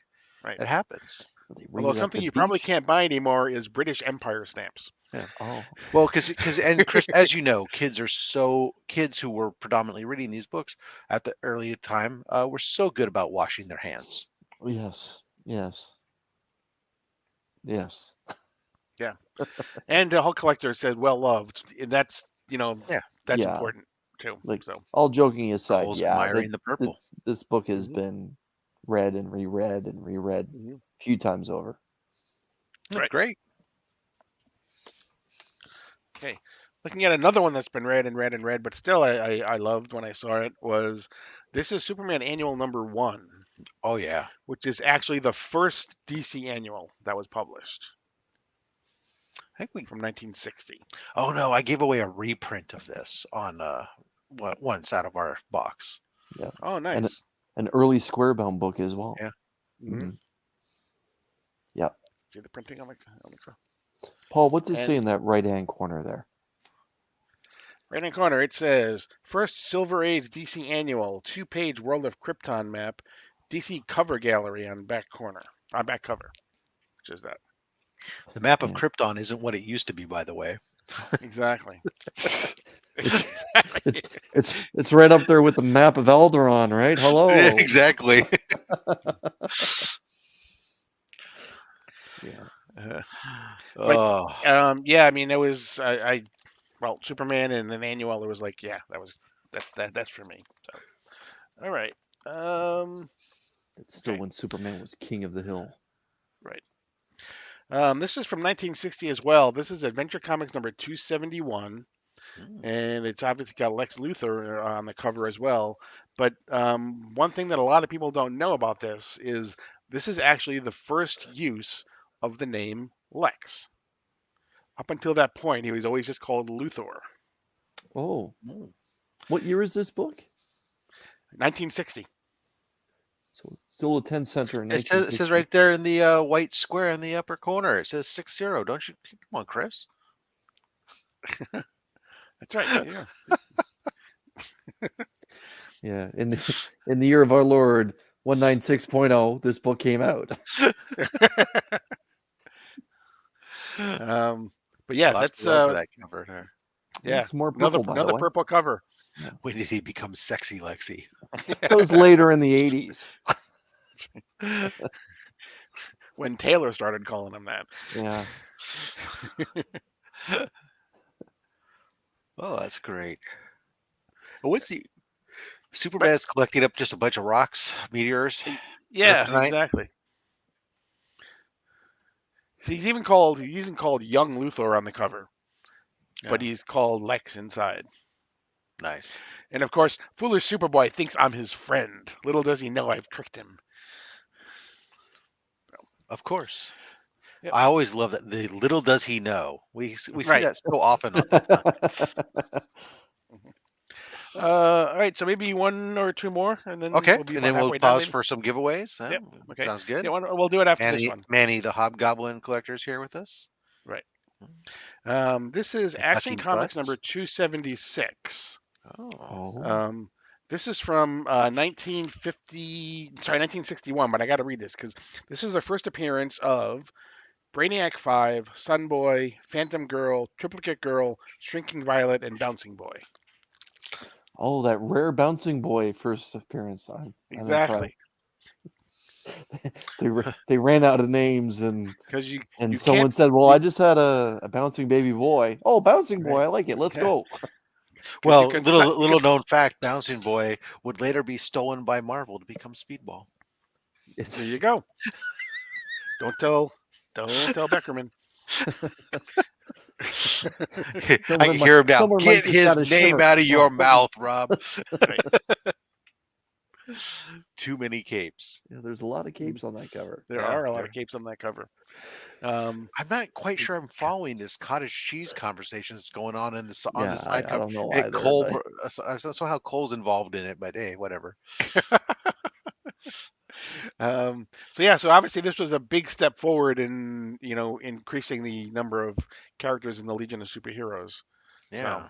Right. That happens. They read Although it at something the you probably beach. can't buy anymore is British Empire stamps. Yeah. Oh, Well, because and Chris, as you know, kids who were predominantly reading these books at the early time were so good about washing their hands. yes, yes, yes. Yeah, and the Hulk collector said well loved. And that's Yeah. that's Yeah, important too. like So all joking aside, Cole's yeah, admiring the purple. this book has mhm, been read and reread and reread mhm. a few times over. Yeah, Right. great. Okay. Looking at another one that's been read and read and read, but still I loved when I saw it was this is Superman Annual #1, Oh yeah. which is actually the first DC annual that was published I think we. from 1960. Oh no, I gave away a reprint of this on one side of our box. Yeah, Oh, and nice. an early square-bound book as well. Yeah. Hmm. Mhm. Yeah, See the printing on the cover. Paul, what's it say And in that right-hand corner there? right in the corner it says first Silver Age DC annual 2-page World of Krypton map, DC cover gallery on back corner on back cover, which is that The map of Yeah. Krypton isn't what it used to be, by the way. exactly. It's Exactly. it's right up there with the map of Alderaan, right? Hello. exactly. Yeah. Uh, but Oh, yeah, I mean it was I well Superman and an annual. It was like yeah, that's for me. So all right, It's still okay, when Superman was king of the hill. right. This is from 1960 as well. This is Adventure Comics number 271, and it's obviously got Lex Luthor on the cover as well. But one thing that a lot of people don't know about this is actually the first use of the name Lex. Up until that point, he was always just called Luthor. Oh, what year is this book? 1960. So still a 10 center in it says 1960. right there in the white square in the upper corner. It says 60. Don't you? Come on, Chris. That's right. Yeah. Yeah, in the year of our Lord 196.0, this book came out. But yeah, Lots that's of love for that cover there. yeah, It's more purple, by the another way. purple cover. When did he become sexy, Lexi? That was later in the 80s. When Taylor started calling him that. Yeah. Oh, that's great. What's the Superman's collecting up just a bunch of rocks, meteors? Yeah, Kryptonite? exactly. He's even called Young Luthor on the cover, but Yeah. he's called Lex inside. Nice. And of course, foolish Superboy thinks I'm his friend. Little does he know I've tricked him. Of course. Yep. I always love that. The little does he know. We see Right. that so often on the time. All right, so maybe one or two more, and then Okay, we'll be and about then we'll halfway done. pause Maybe. for some giveaways. Huh? Yep. Okay. Sounds good. Yeah, we'll do it after this one. Manny, the Hobgoblin collector's here with us. Right. This is Action Touching Comics Fuss. number 276. Oh. This is from 1961, but I got to read this because this is the first appearance of Brainiac 5, Sunboy, Phantom Girl, Triplicate Girl, Shrinking Violet, and Bouncing Boy. Oh, that rare bouncing boy first appearance. I'm impressed. Exactly. they ran out of names, and because you someone can't. said, "Well, You, I just had a bouncing baby boy." Oh, bouncing boy, right. I like it. Let's Yeah. go. Because you Well, could snap. You little could. known fact: Bouncing Boy would later be stolen by Marvel to become Speedball. There you go. Don't tell. Don't tell Beckerman. I can hear him now. Someone might Get just his got a name shiver. out of No, your mouth, Rob. Right. Too many capes. yeah, there's a lot of capes on that cover. There Yeah, are a lot there. of capes on that cover. Um, I'm not quite sure I'm following this cottage cheese conversation that's going on in this on Yeah, the side I cover. don't know And either, Cole, but somehow Cole's involved in it, but hey, whatever. so yeah, so obviously this was a big step forward in increasing the number of characters in the Legion of Superheroes. So Yeah,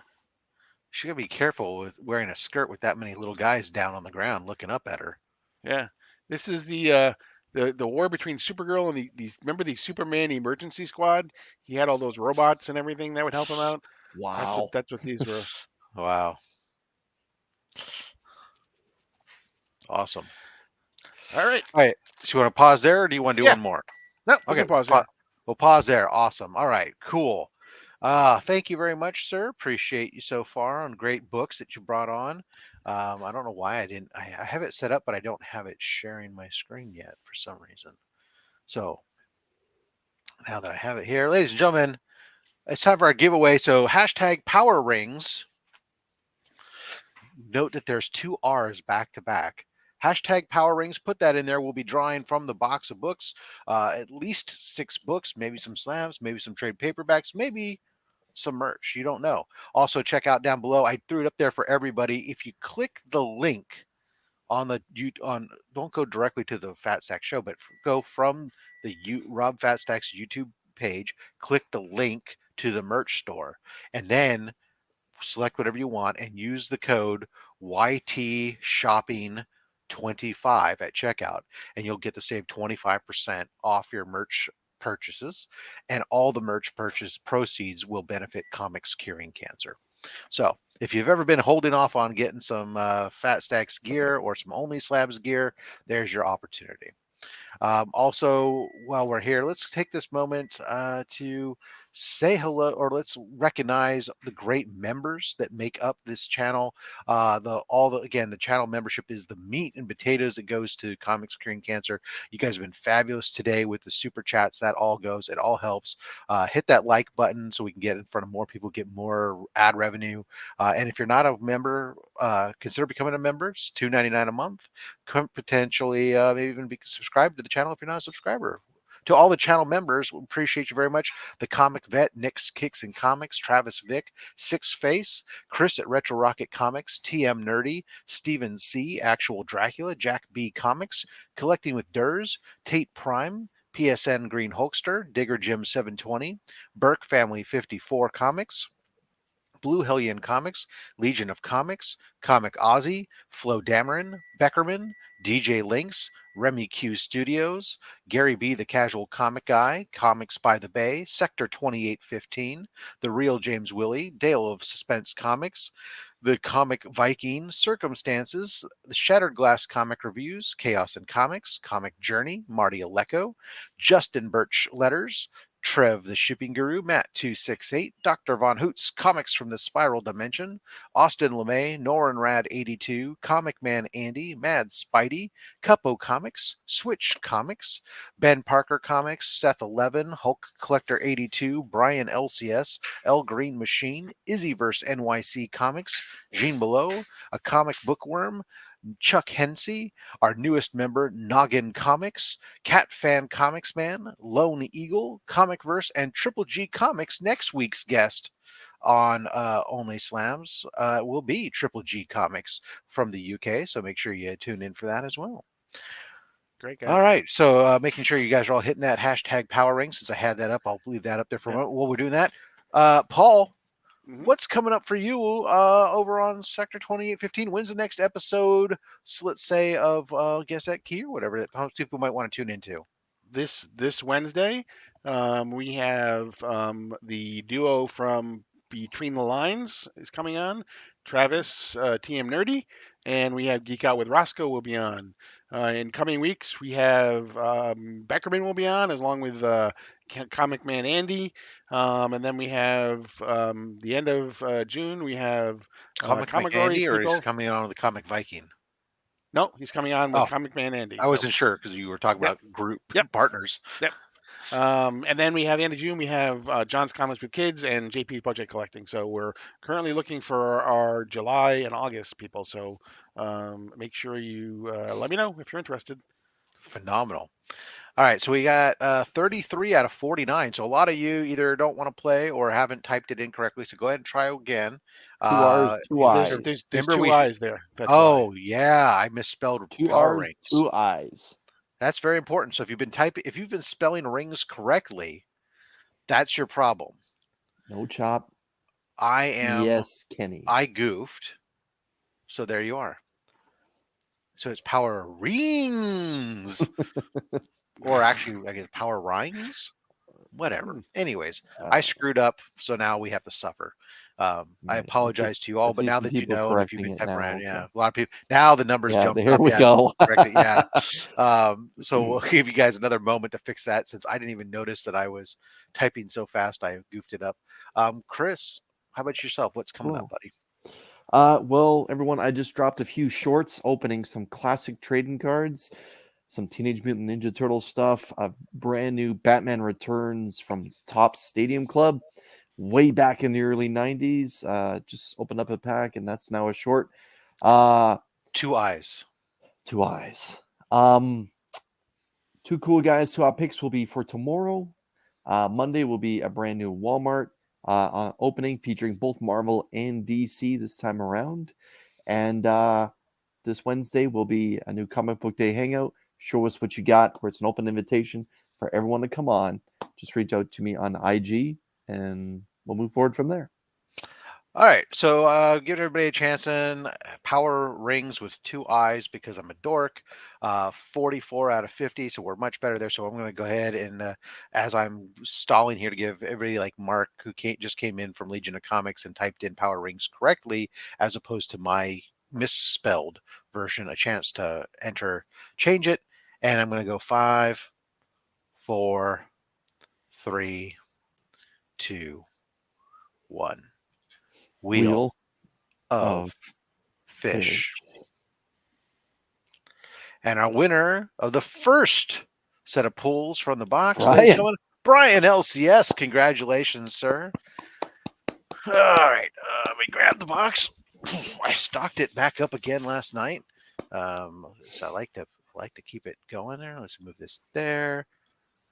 she gotta be careful with wearing a skirt with that many little guys down on the ground looking up at her. yeah, this is the war between Supergirl and these. Remember the Superman Emergency Squad? He had all those robots and everything that would help him out. wow. That's what these were. Wow, awesome. All right. All right, so you want to pause there, or do you want to do Yeah. one more? No, we Okay, can pause there. we'll pause there. Awesome. All right, cool. Thank you very much, sir. Appreciate you so far on great books that you brought on. I don't know why I didn't. I have it set up, but I don't have it sharing my screen yet for some reason. So now that I have it here, ladies and gentlemen, it's time for our giveaway. So hashtag Power Rings. Note that there's two R's back to back. Hashtag Power Rings. Put that in there. We'll be drawing from the box of books, at least 6 books, maybe some slabs, maybe some trade paperbacks, maybe some merch. You don't know. Also, check out down below. I threw it up there for everybody. If you click the link on don't go directly to the Fat Stack show, but go from the Rob Fat Stack's YouTube page. Click the link to the merch store, and then select whatever you want and use the code YT Shopping 25 at checkout, and you'll get to save 25% off your merch purchases, and all the merch purchase proceeds will benefit Comics Curing Cancer. So if you've ever been holding off on getting some Fat Stacks gear or some OnlySlabs gear, there's your opportunity. Also, while we're here, let's take this moment to say hello, or let's recognize the great members that make up this channel. The channel membership is the meat and potatoes that goes to Comics Curing Cancer. You guys have been fabulous today with the super chats. That all goes. It all helps. Hit that like button so we can get in front of more people, get more ad revenue. And if you're not a member, consider becoming a member. It's $2.99 a month. Potentially maybe even be subscribed to the channel if you're not a subscriber. To all the channel members, we appreciate you very much. The Comic Vet, Nick's Kicks and Comics, Travis Vick, Six Face, Chris at Retro Rocket Comics, TM Nerdy, Steven C, Actual Dracula, Jack B Comics, Collecting with Durs, Tate Prime, PSN Green Hulkster, Digger Jim 720, Burke Family 54 Comics, Blue Hellion Comics, Legion of Comics, Comic Ozzy, Flo Dameron, Beckerman, DJ Lynx, Remy Q Studios, Gary B. the Casual Comic Guy, Comics by the Bay, Sector 2815, The Real James Willie, Dale of Suspense Comics, The Comic Viking, Circumstances, The Shattered Glass Comic Reviews, Chaos and Comics, Comic Journey, Marty Aleko, Justin Birch Letters, Trev the Shipping Guru, Matt268, Dr. Von Hoots, Comics from the Spiral Dimension, Austin LeMay, Norin Rad 82, Comic Man Andy, Mad Spidey, Cupo Comics, Switch Comics, Ben Parker Comics, Seth 11, Hulk Collector 82, Brian LCS, L Green Machine, Izzyverse NYC Comics, Gene Below, A Comic Bookworm, Chuck Hensey, our newest member, Noggin Comics, Cat Fan Comics Man, Lone Eagle, Comicverse, and Triple G Comics. Next week's guest on OnlySlabs will be Triple G Comics from the UK, so make sure you tune in for that as well. Great guy. All right, so making sure you guys are all hitting that hashtag Power Ring. Since I had that up, I'll leave that up there for a moment while we're doing that. Paul, what's coming up for you over on Sector 2815? When's the next episode, so let's say, of Guess That Key or whatever that people might want to tune into? This Wednesday, we have the duo from Between the Lines is coming on. Travis, TM Nerdy, and we have Geek Out with Roscoe will be on. In coming weeks, we have Beckerman will be on, along with Comic Man Andy, and then we have the end of June. We have Comic Comic McAndy, or he's people. coming on with the Comic Viking? No, he's coming on with Oh, Comic Man Andy. I So, wasn't sure because you were talking yep, about group yep, partners. yep. And then we have the end of June. We have John's Comics with Kids and JP's Project Collecting. So we're currently looking for our July and August people. So make sure you let me know if you're interested. Phenomenal. All right, so we got 33 out of 49. So a lot of you either don't want to play or haven't typed it incorrectly. So go ahead and try again. Two R's, two There's, I's. there's Remember, two we. eyes there. That's why. Oh yeah, I misspelled Two power R's, rings. two I's. That's very important. So if you've been spelling rings correctly, that's your problem. No chop. I Kenny. goofed. So there you are. So it's power rings. Or actually, I guess power rings. Whatever. Anyways, I screwed up, so now we have to suffer. I apologize to you all, but now that you know, and if you've been typing around, yeah, a lot of people now the numbers Yeah, jumped there up. we go. Correctly, yeah. So we'll give you guys another moment to fix that, since I didn't even notice that I was typing so fast I goofed it up. Chris, how about yourself? What's coming up, buddy? Well, everyone, I just dropped a few shorts opening some classic trading cards, some Teenage Mutant Ninja Turtle stuff, a brand new Batman Returns from Top Stadium Club way back in the early 90s. Just opened up a pack, and that's now a short. Two eyes. Two eyes. Two cool guys, two picks will be for tomorrow. Monday will be a brand new Walmart opening featuring both Marvel and DC this time around. And this Wednesday will be a new comic book day hangout. Show us what you got, where it's an open invitation for everyone to come on. Just reach out to me on IG and we'll move forward from there. All right, so give everybody a chance in power rings with two eyes because I'm a dork. 44 out of 50, so we're much better there. So I'm going to go ahead and as I'm stalling here to give everybody like Mark, who just came in from Legion of Comics and typed in power rings correctly, as opposed to my misspelled version, a chance to change it. And I'm going to go 5, 4, 3, 2, 1. Wheel of fish. And our winner of the first set of pulls from the box, Brian LCS. Congratulations, sir. All right, let me grab the box. I stocked it back up again last night, so I like to keep it going there. Let's move this there,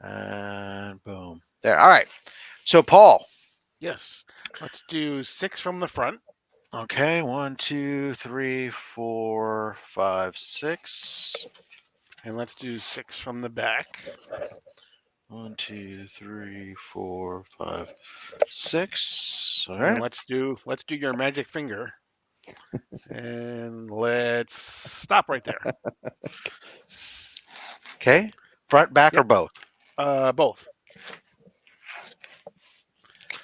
and boom, there. All right, so Paul. Yes, let's do 6 from the front. Okay, 1, 2, 3, 4, 5, 6. And let's do 6 from the back. 1, 2, 3, 4, 5, 6. All right. And let's do your magic finger. And let's stop right there. Okay. Front, back, or both? Both.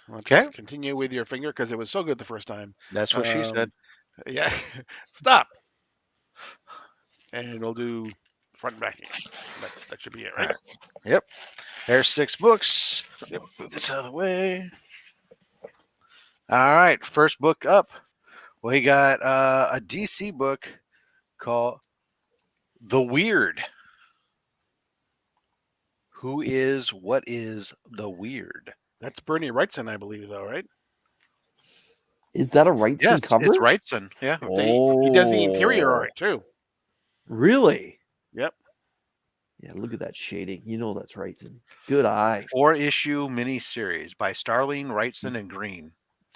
Okay. Continue with your finger because it was so good the first time. That's what she said. Yeah. Stop. And we'll do front and back again. That should be it, right? Yep. There's 6 books. Yep. Move this out of the way. All right. First book up. We got a DC book called The Weird. What is The Weird? That's Bernie Wrightson, I believe, though, right? Is that a Wrightson cover? It's Wrightson. Yeah. He does the interior art too. Really? Yep. Yeah, look at that shading. You know that's Wrightson. Good eye. 4-issue miniseries by Starling, Wrightson, and Green.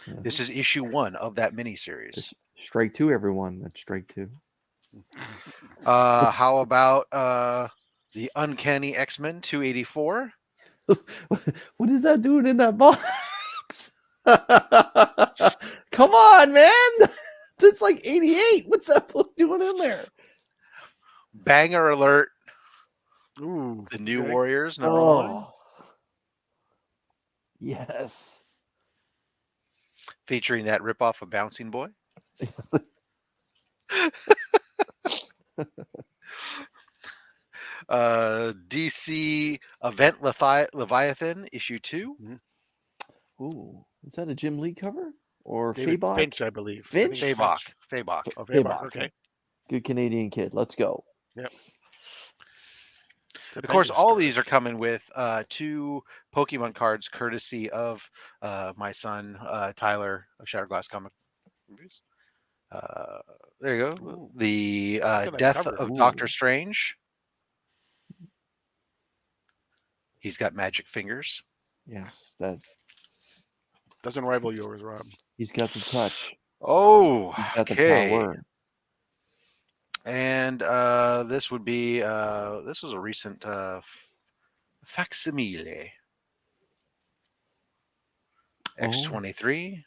Yeah. This is issue 1 of that miniseries. Strike 2, everyone. That's strike 2. How about the Uncanny X-Men 284? What is that doing in that box? Come on, man. That's like 88. What's that book doing in there? Banger alert. Ooh. The New Warriors, number 1. Yes. Featuring that ripoff of Bouncing Boy. DC Event Leviathan issue 2. Ooh, is that a Jim Lee cover or David Fabok? Finch, I believe. I Finch? think it's Fabok. Finch. Fabok. Oh, Fabok. Fabok, Okay. yeah. Good Canadian kid. Let's go. Yep. Of course, all these are coming with 2 Pokemon cards, courtesy of my son Tyler of Shatterglass Comic Reviews. There you go. Ooh. The Look at that Death cover. of Ooh. Doctor Strange. He's got magic fingers. Yes, that Doesn't rival yours, Rob. he's got the touch. Oh, He's got the okay. power. And this would be this was a recent facsimile. X23.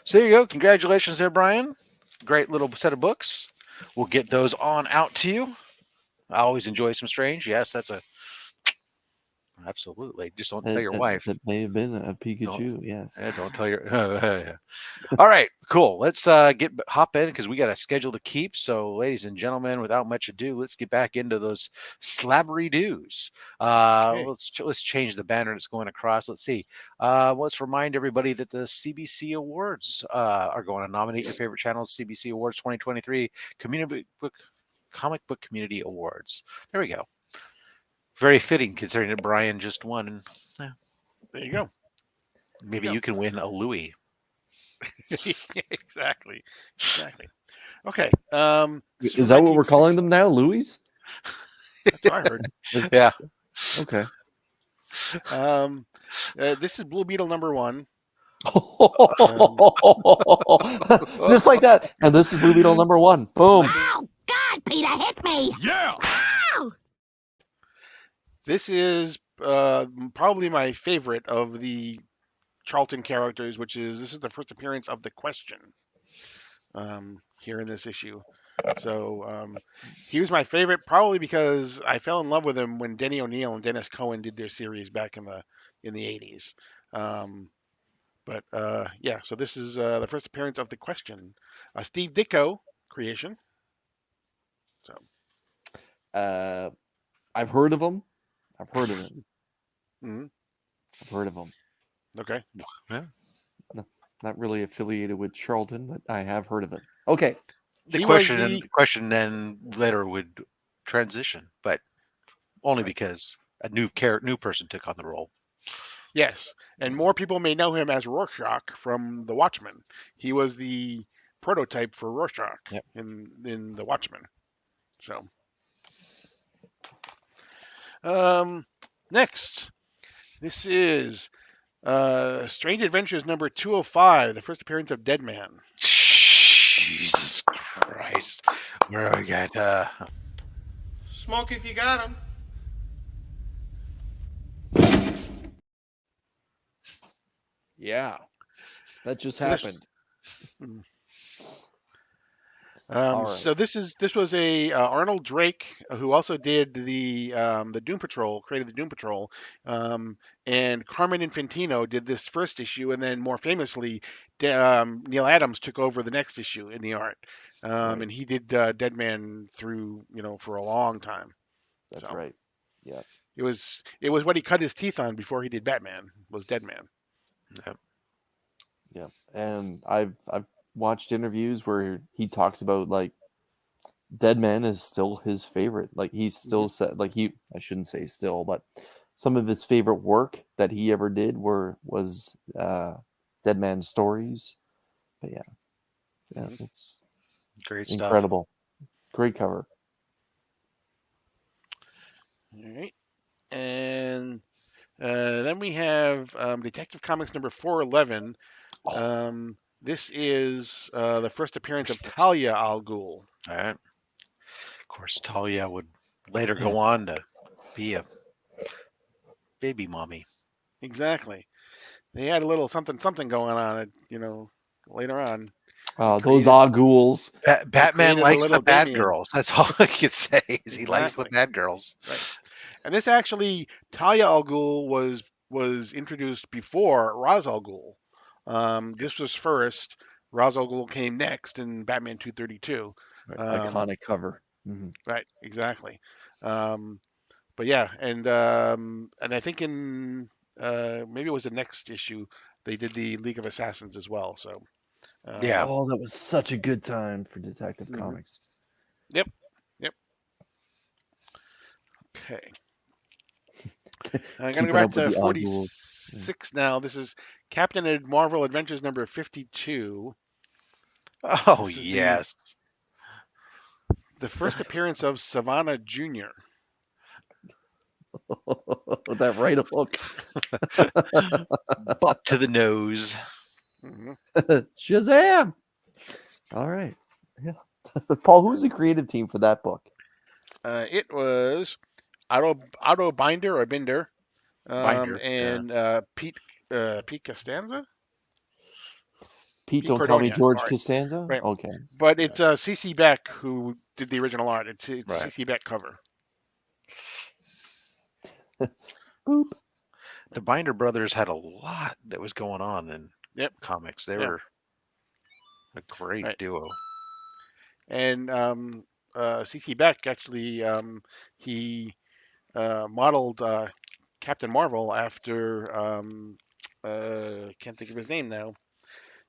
So there you go. Congratulations there, Brian. Great little set of books. We'll get those on out to you. I always enjoy some Strange. Yes, that's a absolutely. Just don't tell your wife. That may have been a Pikachu. Yes. Don't tell your. All right, cool. Let's hop in because we got a schedule to keep. So, ladies and gentlemen, without much ado, let's get back into those slabbery doos. Okay. Let's change the banner that's going across. Let's see. Let's remind everybody that the CBC Awards are going to nominate your favorite channels. CBC Awards 2023 Comic Book Community Awards. There we go. Very fitting considering that Brian just won. And, There you go. maybe you can win a Louis. Exactly. Okay. Is that what we're calling them now, Louis? That's what I heard. Yeah. Okay. This is Blue Beetle #1. Just like that. And this is Blue Beetle #1. Boom. Oh, God, Peter, hit me! Yeah! Ow! This is probably my favorite of the Charlton characters, this is the first appearance of the Question here in this issue. So he was my favorite probably because I fell in love with him when Denny O'Neil and Dennis Cohen did their series back in the 80s. Yeah, so this is the first appearance of the Question, a Steve Ditko creation. So I've heard of him. mhm. I've heard of him. Okay. Yeah. Not really affiliated with Charlton, but I have heard of it. Okay. The He question then later would transition, but only because a new person took on the role. Yes, and more people may know him as Rorschach from The Watchmen. He was the prototype for Rorschach in The Watchmen. So, next, this is Strange Adventures #205, the first appearance of Deadman. Jesus Christ. Where we got Smoke if you got 'em. Yeah. That just happened. So this was a Arnold Drake who also did the Doom Patrol, created the Doom Patrol, and Carmen Infantino did this first issue, and then more famously, Neil Adams took over the next issue in the art, and he did Deadman through for a long time. That's right. Yeah. It was what he cut his teeth on before he did Batman, was Deadman. Yeah. And I've watched interviews where he talks about like Deadman is still his favorite. Like he still said I shouldn't say still, but some of his favorite work that he ever did was Deadman stories. But yeah, it's great stuff. Incredible. Great cover. All right. And then we have Detective Comics #411. This is the first appearance of Talia al Ghul. All right. Of course, Talia would later go on to be a baby mommy. Exactly. They had a little something going on, later on. Those al Ghuls. Batman likes the bad baby. girls. That's all I can say. Is he likes the bad girls. Right. And this actually, Talia al Ghul was was introduced before Ra's al Ghul. This was first. Ra's al Ghul came next in Batman 232. Iconic cover. Mhm. Right, exactly. But yeah, and I think in maybe it was the next issue they did the League of Assassins as well. So Yeah. Oh, that was such a good time for Detective Mhm. Comics. Yep, yep. Okay, I'm gonna go Keeping back up with to the Oddworld. 46 now. This is Captain Marvel Adventures number 52. Oh This is yes. the first appearance of Savannah Jr. That right hook. Bop to the nose. hmm Shazam! All right. Yeah. Paul, who's the creative team for that book? It was Otto Binder or Binder, Binder. Yeah. and Pete Costanza. Pete, Pete don't call me Cordonia, George sorry. Costanza? Right. Okay. But it's CC Beck who did the original art. It's Right. CC Beck cover. Boop. The Binder brothers had a lot that was going on in Yep. comics. They Yeah. were a great Right. duo. And CC Beck actually he modeled Captain Marvel after can't think of his name now.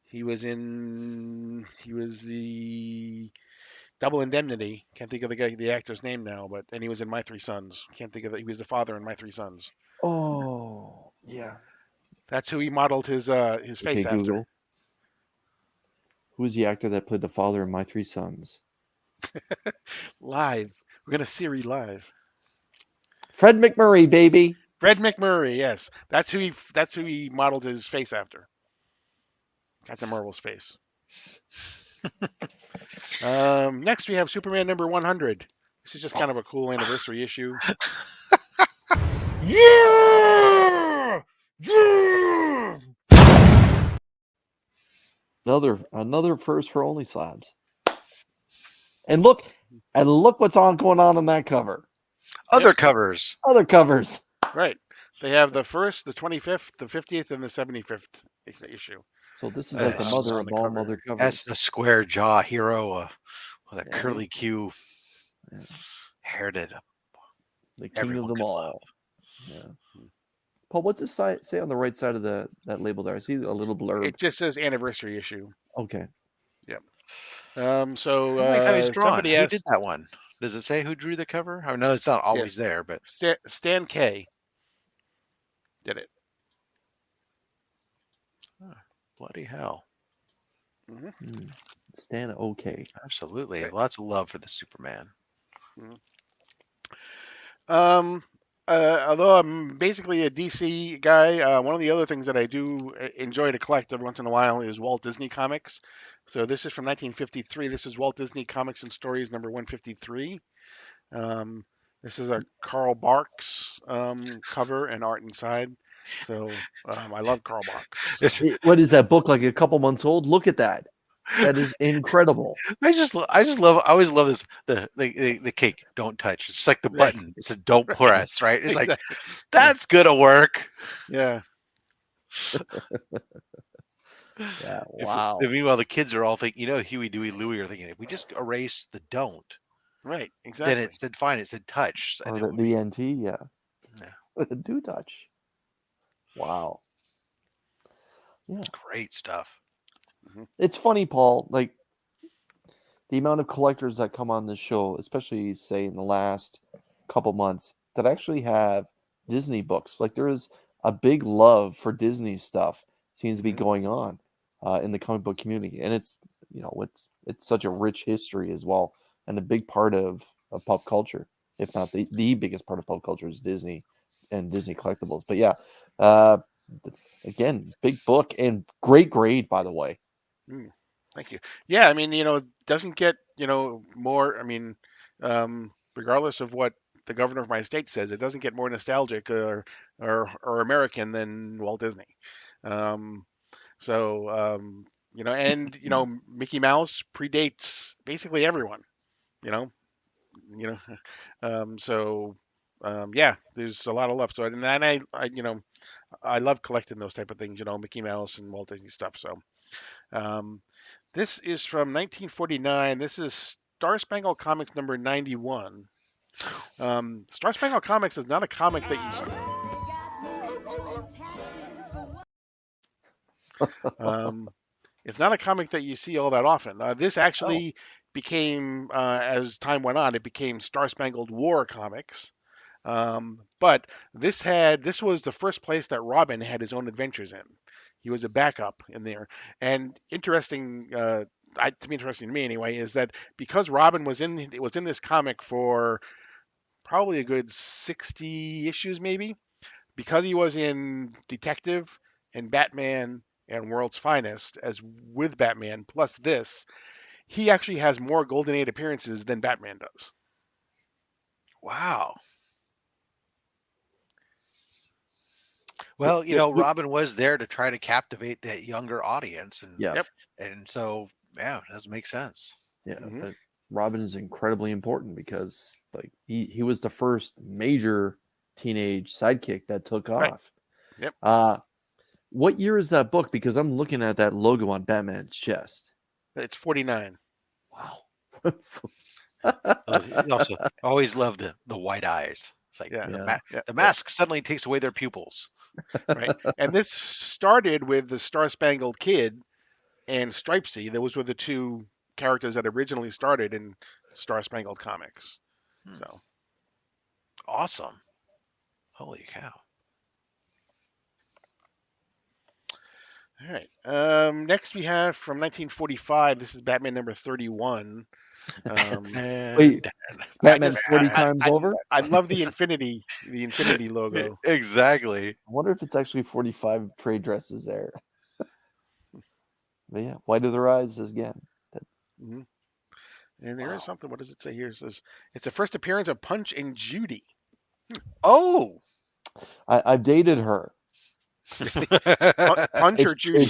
He was the Double Indemnity. Can't think of the actor's name now, but and he was in My Three Sons. Can't think of it. He was the father in My Three Sons. Oh, yeah. That's who he modeled his Okay, face after. Google. Who's the actor that played the father in My Three Sons? Live. We're gonna Siri live. Fred McMurray, baby. Fred McMurray, yes. That's who he modeled his face after. Captain Marvel's face. Next we have Superman number 100. This is just kind of a cool anniversary issue. Yeah! Yeah! Another first for OnlySlabs. And look what's going on that cover. Other covers. Other covers. Right. They have the first, the 25th, the 50th, and the 75th issue. So this is like the mother on of the all cover. mother covers. That's the square jaw hero with a Yeah. curly Q Yeah. hairnet. The king Everyone of them could all. love. Yeah. Paul, what's this say on the right side of that label there? I see a little blurb. It just says anniversary issue. Okay. So I like how he's drawn. somebody Who asked did that one? Does it say who drew the cover? I know it's not always there, but Stan K. Did it. bloody hell. Stan okay. Absolutely. Right. Lots of love for the Superman. Although I'm basically a DC guy, one of the other things that I do enjoy to collect every once in a while is Walt Disney comics. So this is from 1953. This is Walt Disney Comics and Stories number 153. This is a Carl Barks cover and art inside. So I love Carl Barks. What is that book, like a couple months old? Look at that. That is incredible. I always love this the cake don't touch. It's like the Right. button. It says don't press, right? It's like Exactly. that's gonna work. Yeah. Yeah. Wow. Meanwhile, the kids are all thinking, Huey, Dewey, Louie are thinking, if we just erase the don't, Right. Exactly. then it said fine. It said touch. And Or the NT, yeah. Yeah. Do touch. Wow. Yeah. Great stuff. It's funny, Paul, like the amount of collectors that come on this show, especially say in the last couple months, that actually have Disney books. Like there is a big love for Disney stuff seems to be going on in the comic book community. And it's such a rich history as well, and a big part of pop culture, if not the biggest part of pop culture is Disney and Disney collectibles. But yeah, again, big book and great grade, by the way. Thank you. Yeah, I mean, doesn't get, more, I mean, regardless of what the governor of my state says, it doesn't get more nostalgic or American than Walt Disney. Mickey Mouse predates basically everyone, yeah, there's a lot of love. So, and I I love collecting those type of things, Mickey Mouse and Walt Disney stuff. So um, this is from 1949. This is Star Spangled Comics number 91. Star Spangled Comics is not a comic that it's not a comic that you see all that often. This Oh, actually became, as time went on, it became Star Spangled War Comics. But this was the first place that Robin had his own adventures in. He was a backup in there. And interesting, to me, interesting to me anyway, is that because Robin was in this comic for probably a good 60 issues, maybe, because he was in Detective and Batman and World's Finest as with Batman plus this, he actually has more Golden Age appearances than Batman does. Wow. so Well, Robin was there to try to captivate that younger audience, and yeah, Yep. and so yeah, it does make sense. yeah. Mhm. Robin is incredibly important because like he was the first major teenage sidekick that took Right. off. Yep. What year is that book? Because I'm looking at that logo on Batman's chest. It's 49. Wow. He also always loved the white eyes. It's like Yeah. Yeah. Yeah. the mask suddenly takes away their pupils. Right. And this started with the Star Spangled Kid and Stripesy. Those were the two characters that originally started in Star Spangled Comics. Hmm. So, Awesome. Holy cow. all right. Next we have from 1945. This is Batman number 31. Wait, Batman just- 40 times over? I love the Infinity logo. Exactly. I wonder if it's actually 45 trade dresses there. But yeah, White of their eyes again. Hmm. And there is Wow. something. What does it say here? It says it's the first appearance of Punch and Judy. Oh. I've dated her. Punch or Judy?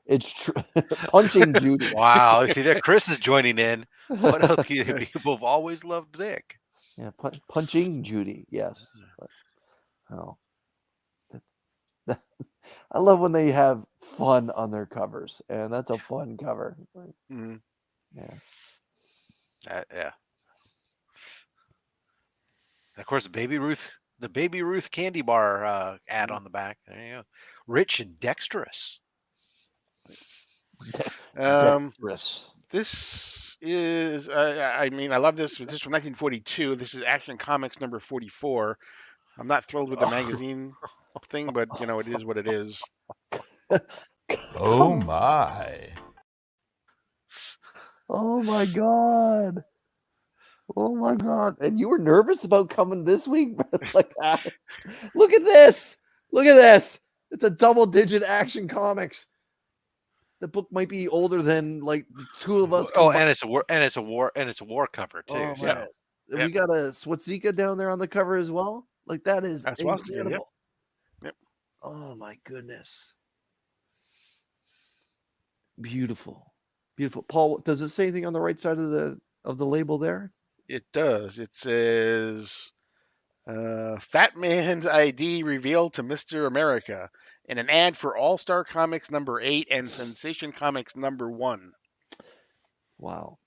It's true. Punching Judy. Wow. See there, Chris is joining in. What else can you, people have always loved Dick? Yeah, punching Judy. Yes. But, oh, I love when they have fun on their covers, and that's a fun cover. Like, Mhm. yeah. Yeah. And of course, the Baby Ruth candy bar ad on the back. There you go. Rich and dexterous. Dexterous. This is, I mean, I love this. This is from 1942. This is Action Comics number 44. I'm not thrilled with the magazine thing, but it is what it is. Oh my. Oh my god. Oh my god. And you were nervous about coming this week? Like, look at this. Look at this. It's a double-digit Action Comics. The book might be older than like the two of us. Oh, combined. and it's a war cover too. Oh, so. man. Yep. We got a Swatzika down there on the cover as well. Like that is That's awesome. incredible. Yep. Oh my goodness. Beautiful. Beautiful. Paul, does it say anything on the right side of the label there? It does. It says Fat Man's ID revealed to Mr. America in an ad for All Star Comics number 8 and Sensation Comics number 1. Wow.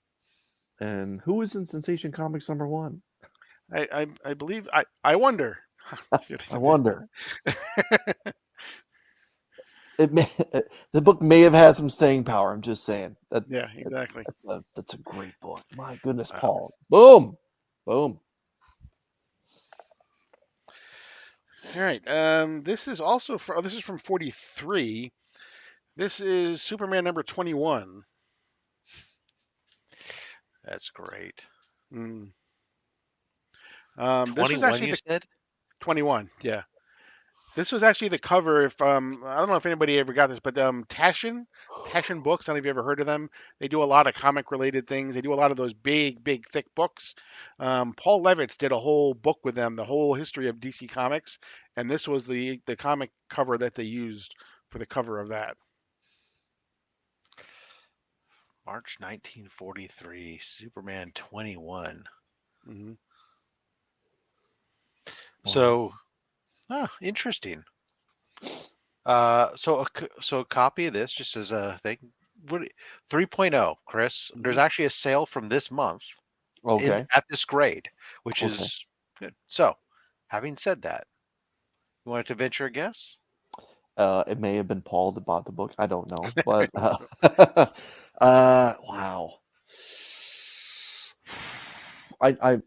And who is in Sensation Comics number 1? I believe I wonder. I wonder. The book may have had some staying power. I'm just saying. Yeah, exactly. That's a great book. My goodness, Paul. Boom. Boom. All right. This is also this is from 43. This is Superman number 21. That's great. Mm. This 21, was actually you said? 21. Yeah. This was actually the cover. If I don't know if anybody ever got this, but Taschen Books. I don't know if you ever heard of them. They do a lot of comic related things. They do a lot of those big, thick books. Paul Levitz did a whole book with them, the whole history of DC Comics, and this was the comic cover that they used for the cover of that. March 1943, Superman 21. Mm-hmm. So, interesting. So a copy of this just as a thing. 3.0, Chris. There's actually a sale from this month Okay. at this grade, which Okay. is good. So, having said that, you wanted to venture a guess? It may have been Paul that bought the book. I don't know, but wow. I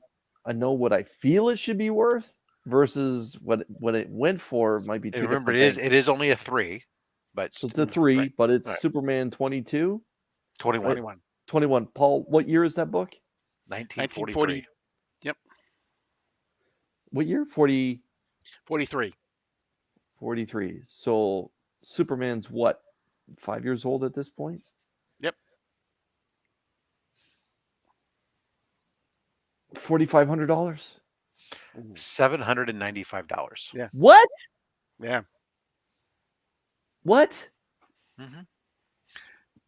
know what I feel it should be worth versus what it went for might be two And remember, different things. it is only a 3, but So it's a 3, right, but it's right. Superman 22, 21, 21. 21. Paul, what year is that book? 1943. Yep. What year? 40, 43. 43. So Superman's what? 5 years old at this point? Yep. $4,500. $795. Yeah. What? Yeah. What? Mm-hmm.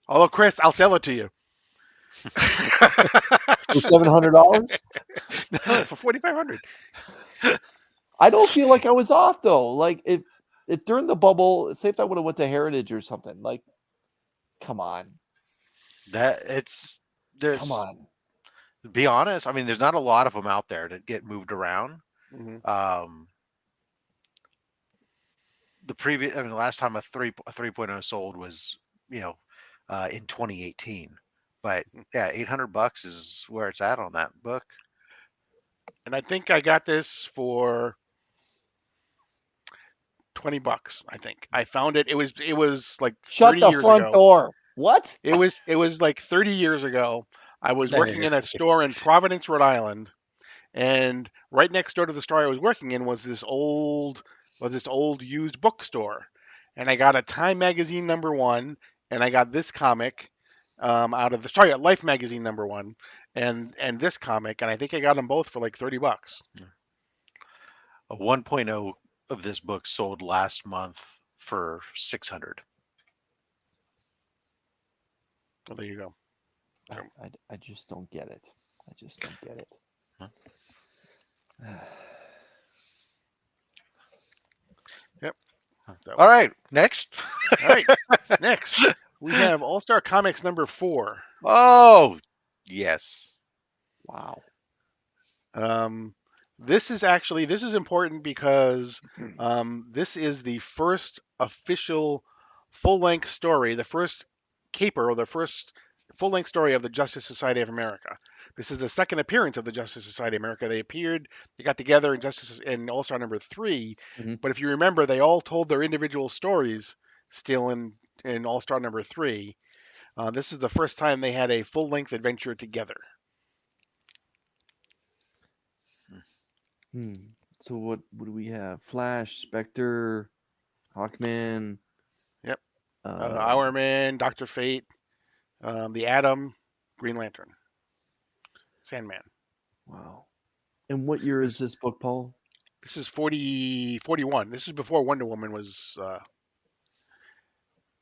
Although, Chris, I'll sell it to you. For $700? No, for 4,500. I don't feel like I was off though. Like if during the bubble, say if I would have went to Heritage or something, like, come on. There's Come on. to be honest, I mean, there's not a lot of them out there that get moved around. Mm-hmm. The last time a 3.0 sold was, in 2018. But yeah, $800 is where it's at on that book. And I think I got this for $20. I think I found it. It was like Shut 30 the years front ago. door. What? It was like 30 years ago. I was No, working in a store in Providence, Rhode Island, and right next door to the store I was working in was this old used bookstore. And I got a Time magazine #1, and I got this comic out of the Life magazine #1, and this comic, and I think I got them both for like $30. A 1.0 of this book sold last month for $600. Well, there you go. I just don't get it. I just don't get it. Yep. So, All right, next. all right. Next, we have All Star Comics #4. Oh, yes. Wow. This is important because this is the first official full-length story, the first caper or the first full-length story of the Justice Society of America. This is the second appearance of the Justice Society of America. They got together in All Star #3, Mhm. but if you remember, they all told their individual stories still in All Star #3. This is the first time they had a full-length adventure together. So what do we have? Flash, Spectre, Hawkman. Yep. Hourman, Dr. Fate, the Atom, Green Lantern, Sandman. Wow. And what year is this book, Paul? This is 41. This is before Wonder Woman was.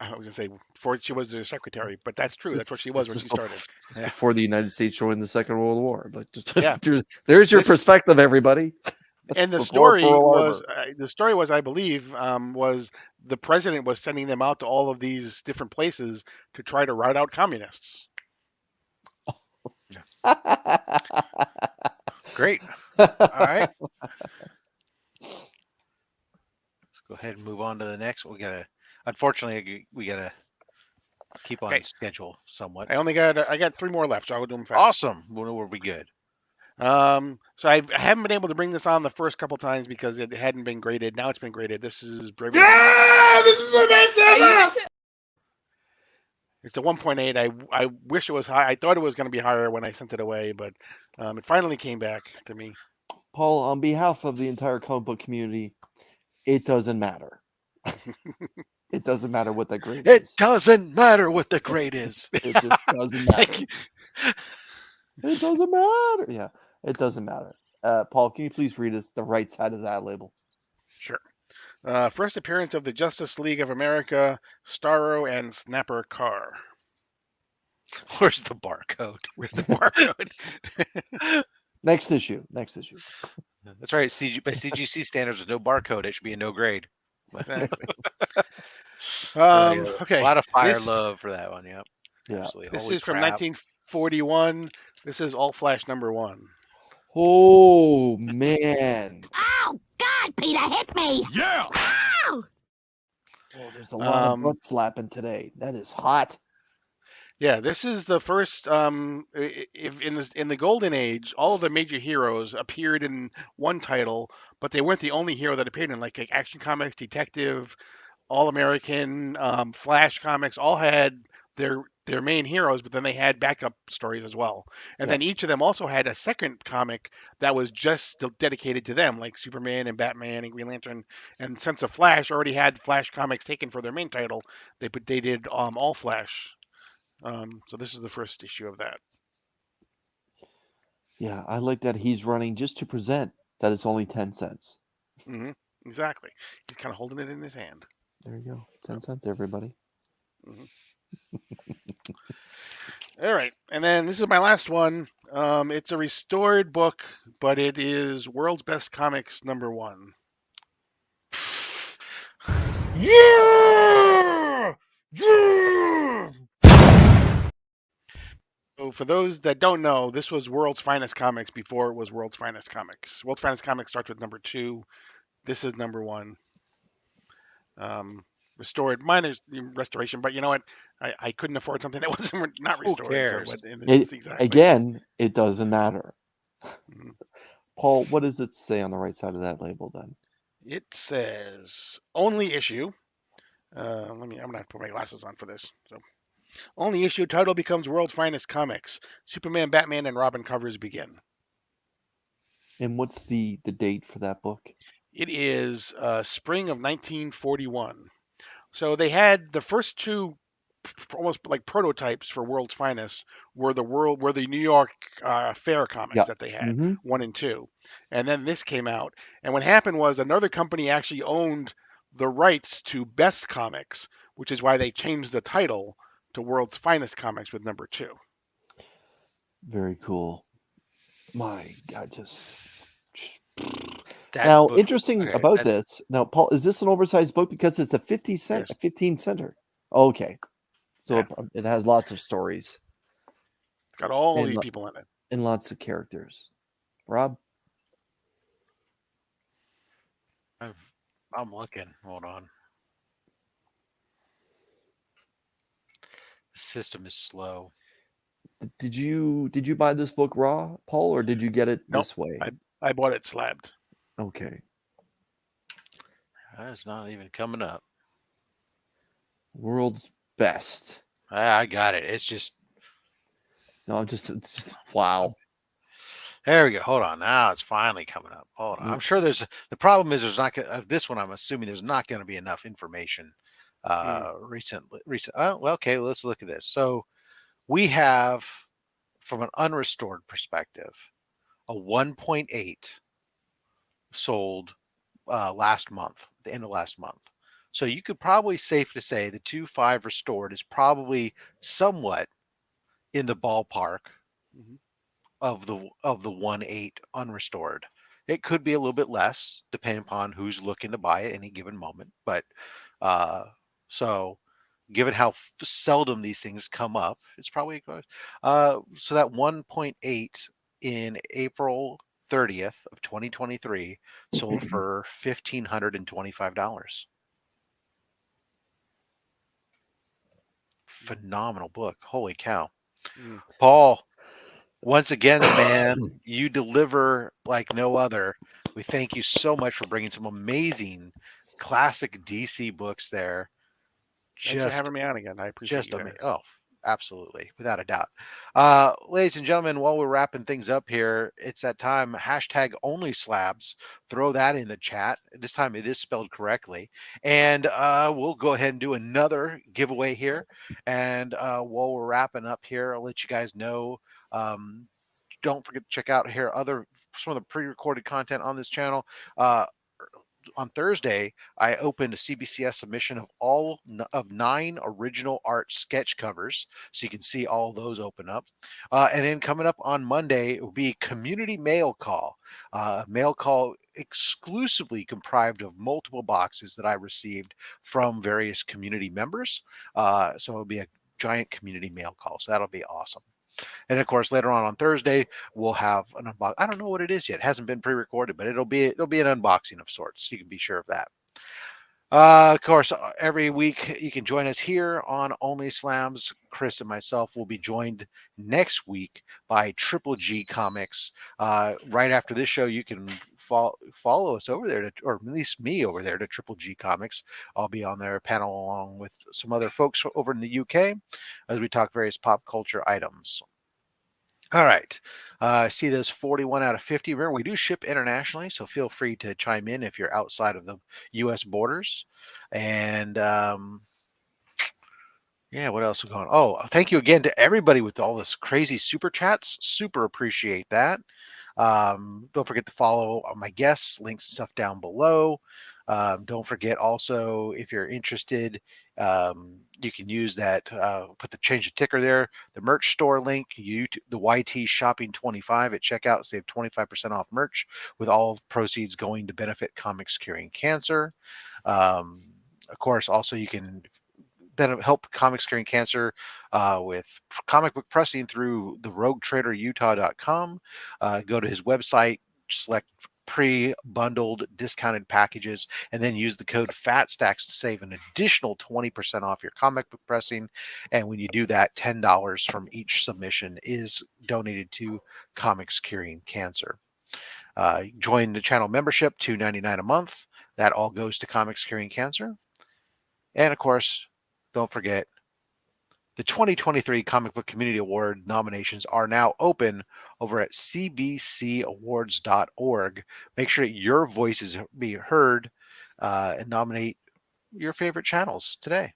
I was gonna say before she was the secretary, but that's true. That's what she was when she started. It's before the United States joined the Second World War. But Yeah. there's your perspective, everybody. And the Before story Pearl was, I believe, was the president was sending them out to all of these different places to try to rout out communists. Great. All right. Let's go ahead and move on to the next. Unfortunately, we gotta keep on schedule somewhat. I got 3 more left, so I'll do them fast. Awesome. We'll be good. So I haven't been able to bring this on the first couple times because it hadn't been graded. Now it's been graded. This is Brave. Yeah, this is my best ever. It's a 1.8. I wish it was high. I thought it was going to be higher when I sent it away, but it finally came back to me. Paul, on behalf of the entire comic book community, it doesn't matter. It doesn't matter what the grade is. It doesn't matter what the grade is. It just doesn't matter. It doesn't matter. Yeah, it doesn't matter. Paul, can you please read us the right side of that label? Sure. First appearance of the Justice League of America, Starro and Snapper Carr. Where's the barcode? With the barcode. Next issue. That's right. By CGC standards with no barcode, it should be a no grade. Exactly. Very good. A Okay. lot of fire This love for that one. Yep. Yeah. Absolutely. this Holy is from crap. 1941. This is All Flash #1. Oh man. Oh, God, Peter, hit me! Yeah! Ow! Oh, there's a lot of Um, butt slapping today. That is hot. Yeah, this is the first. If in the Golden Age, all of the major heroes appeared in one title, but they weren't the only hero that appeared in like Action Comics, Detective, All American, Flash Comics. All had their main heroes, but then they had backup stories as well. And Yeah. then each of them also had a second comic that was just dedicated to them, like Superman and Batman and Green Lantern. And since the Flash already had Flash comics taken for their main title, they did All Flash. So this is the first issue of that. Yeah, I like that he's running just to present that it's only 10 cents. hmm Exactly. He's kind of holding it in his hand. There you go. 10 cents, everybody. hmm All right, and then this is my last one. It's a restored book, but it is World's Best Comics #1. Yeah! Yeah! So for those that don't know, this was World's Finest Comics before it was World's Finest Comics. World's Finest Comics starts with #2. This is #1. Restored, minor restoration, but you know what? I couldn't afford something that wasn't not Who restored. So cares? it's exactly. Again, it doesn't matter. Mhm. Paul, what does it say on the right side of that label then? It says only issue. I'm gonna have to put my glasses on for this. So only issue title becomes World's Finest Comics. Superman, Batman, and Robin covers begin. And what's the date for that book? It is spring of 1941. So they had the first two almost like prototypes for World's Finest were the New York Fair comics Yeah. that they had, Mm-hmm. 1 and 2. And then this came out. And what happened was another company actually owned the rights to Best Comics, which is why they changed the title to World's Finest Comics with #2. Very cool. My God, just That now book. interesting Okay, about that's this. Now, Paul, is this an oversized book because it's a 15 center? Okay, so Yeah. it has lots of stories It's got all and these people in it. and lots of characters. Rob, I'm looking. Hold on. The system is slow. did you buy this book raw, Paul, or did you get it Nope. this way? I bought it slabbed. Okay, It's not even coming up. world's best. I got it. It's just No, it's just wow. there we go. Hold on. Now it's finally coming up. Hold on. I'm sure there's the problem is there's not this one. I'm assuming there's not going to be enough information. Recent. Oh, well, okay. Well, let's look at this. So we have, from an unrestored perspective, a 1.8 sold last month, the end of last month. So you could probably safe to say the 2.5 restored is probably somewhat in the ballpark Mhm. of the 1.8 unrestored. It could be a little bit less depending upon who's looking to buy at any given moment. But so given how seldom these things come up, it's probably so that 1.8 in April 30th of 2023 sold for $1,525. Phenomenal book. Holy cow. Mm. Paul, once again, man, you deliver like no other. We thank you so much for bringing some amazing classic DC books there. Thanks for Just having me on again. I appreciate just you amazing. there. Oh, absolutely, without a doubt. Ladies and gentlemen, while we're wrapping things up here, it's that time. Hashtag OnlySlabs. Throw that in the chat. This time it is spelled correctly, and we'll go ahead and do another giveaway here. And while we're wrapping up here, I'll let you guys know. Don't forget to check out here some of the pre-recorded content on this channel. on Thursday, I opened a CBCS submission of of 9 original art sketch covers, so you can see all those open up. And then coming up on Monday will be community mail call. Mail call exclusively comprised of multiple boxes that I received from various community members. So it'll be a giant community mail call. So that'll be awesome. And of course, later on Thursday, we'll have an unbox. I don't know what it is yet. It hasn't been pre-recorded, but it'll be an unboxing of sorts. You can be sure of that. Of course, every week you can join us here on OnlySlabs. Chris and myself will be joined next week by Triple G Comics. Right after this show, you can follow us over there, or at least me over there, to Triple G Comics. I'll be on their panel along with some other folks over in the UK as we talk various pop culture items. All right. I see those 41 out of 50. Remember, we do ship internationally, so feel free to chime in if you're outside of the U.S. borders. And yeah, what else is going on? Oh, thank you again to everybody with all this crazy super chats. Super appreciate that. Don't forget to follow my guests, links and stuff down below. Don't forget also, if you're interested, you can use that, change the ticker there, the merch store link, the YT Shopping 25 at checkout, save 25% off merch, with all proceeds going to benefit comics curing cancer. Of course, also you can help comics curing cancer with comic book pressing through the roguetraderutah.com. Go to his website, select pre-bundled discounted packages, and then use the code FATSTACKS to save an additional 20% off your comic book pressing. And when you do that, $10 from each submission is donated to comics curing cancer. Join the channel membership, $2.99 a month. That all goes to comics curing cancer. And of course, don't forget, the 2023 Comic Book Community Award nominations are now open over at cbcawards.org. Make sure your voices be heard and nominate your favorite channels today.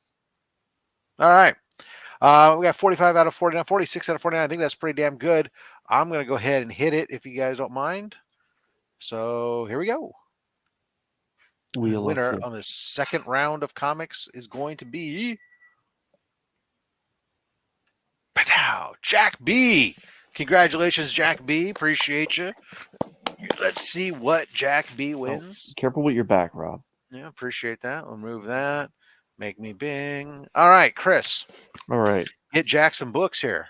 All right. We got 45 out of 49, 46 out of 49. I think that's pretty damn good. I'm going to go ahead and hit it if you guys don't mind. So here we go. The winner on the second round of comics is going to be Jack B. Congratulations, Jack B. Appreciate you. Let's see what Jack B wins. Careful with your back, Rob. Yeah, appreciate that. We'll move that. Make me bing. All right, Chris. All right. Get Jack some books here.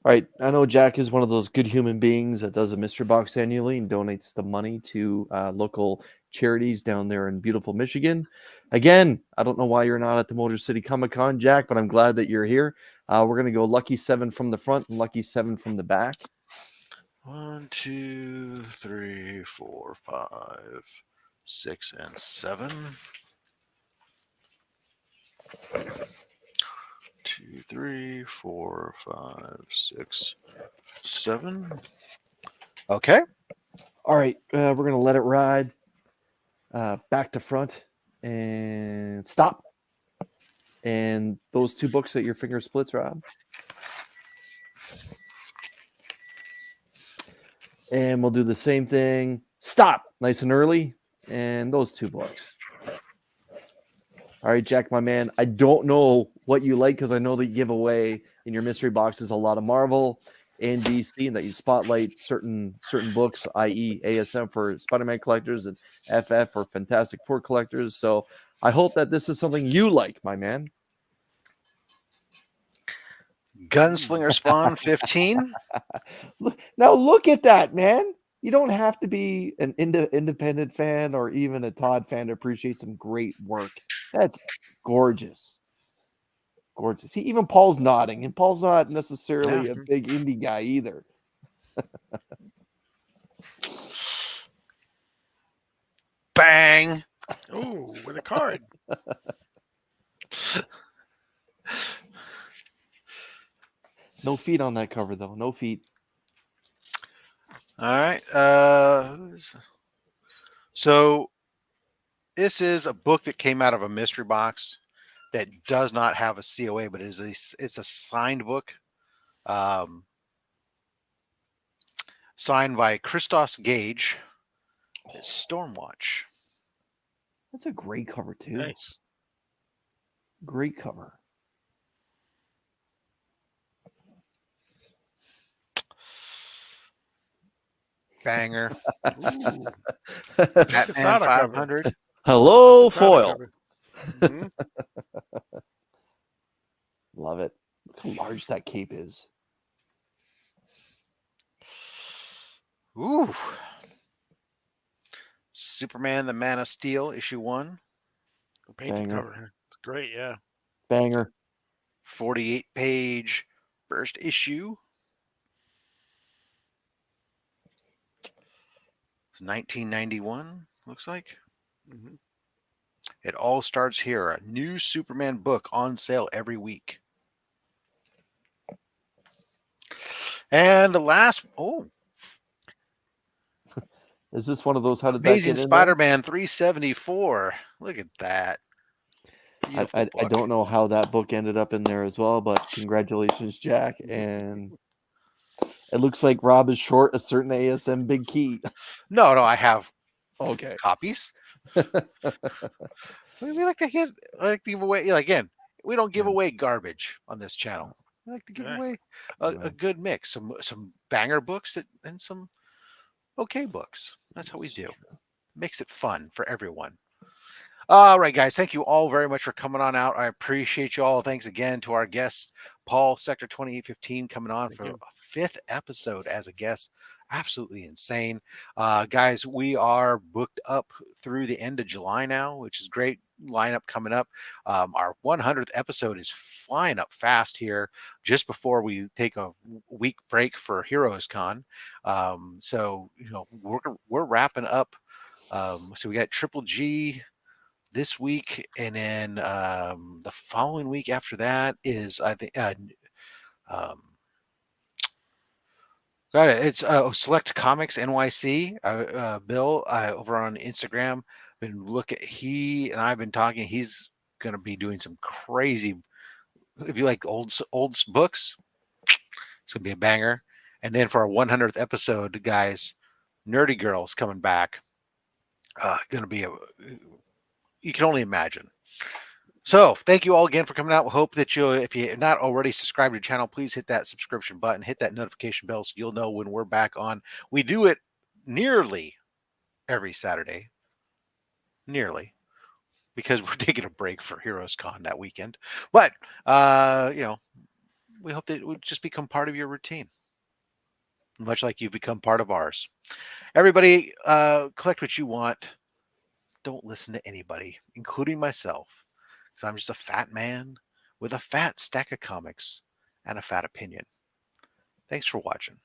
All right. I know Jack is one of those good human beings that does a mystery box annually and donates the money to local charities down there in beautiful Michigan. Again, I don't know why you're not at the Motor City Comic Con, Jack, but I'm glad that you're here. We're going to go lucky 7 from the front and lucky 7 from the back. 1, 2, 3, 4, 5, 6, and 7. 2, 3, 4, 5, 6, 7. Okay. All right. We're going to let it ride. Back to front and stop. And those 2 books that your finger splits, Rob. And we'll do the same thing. Stop. Nice and early. And those 2 books. All right, Jack, my man. I don't know what you like because I know that you give away in your mystery boxes a lot of Marvel and DC, and that you spotlight certain books, i.e. ASM for Spider-Man collectors and FF for Fantastic Four collectors. So I hope that this is something you like, my man. Gunslinger Spawn 15. Now look at that, man. You don't have to be an independent fan or even a Todd fan to appreciate some great work. That's gorgeous. Gorgeous. Even Paul's nodding, and Paul's not necessarily a big indie guy either. Bang. Ooh, with a card. No feet on that cover, though. No feet. All right. So this is a book that came out of a mystery box that does not have a COA, but it's a signed book, signed by Christos Gage. It's Stormwatch. That's a great cover too. Nice. Great cover. Banger. Ooh. Batman Casada cover. 500. Hello, Casada foil. cover. Mhm. Love it. Look how large that cape is. Ooh. Superman, the Man of Steel, issue 1. Painted Banger. cover. It's great, yeah. Banger. 48-page first issue. It's 1991, looks like. Mhm. It all starts here. A new Superman book on sale every week. And the last, Is this one of those? How did that Amazing get in there? Spider-Man 374. Look at that. Beautiful I book. don't know how that book ended up in there as well, but congratulations, Jack. And it looks like Rob is short a certain ASM big key. No, I have Okay. copies. We like to give away. Again, we don't give away garbage on this channel. We like to give Yeah. away a good mix, some banger books and some okay books. That's how we do. Makes it fun for everyone. All right, guys. Thank you all very much for coming on out. I appreciate you all. Thanks again to our guest, Paul, Sector 2815, coming on for a 5th episode as a guest. Absolutely insane. Guys, we are booked up through the end of July now, which is great lineup coming up. Our 100th episode is flying up fast here just before we take a week break for Heroes Con. So, we're wrapping up. So we got Triple G this week, and then the following week after that is, I think, got it. It's Select Comics NYC. Bill over on Instagram he and I've been talking. He's going to be doing some crazy. If you like old books, it's going to be a banger. And then for our 100th episode, guys, Nerdy Girl's coming back. Going to be you can only imagine. So thank you all again for coming out. We hope that if you're not already subscribed to the channel, please hit that subscription button, hit that notification bell so you'll know when we're back on. We do it nearly every Saturday, because we're taking a break for Heroes Con that weekend. But, we hope that it would just become part of your routine, much like you've become part of ours. Everybody, collect what you want. Don't listen to anybody, including myself, because I'm just a fat man with a fat stack of comics and a fat opinion. Thanks for watching.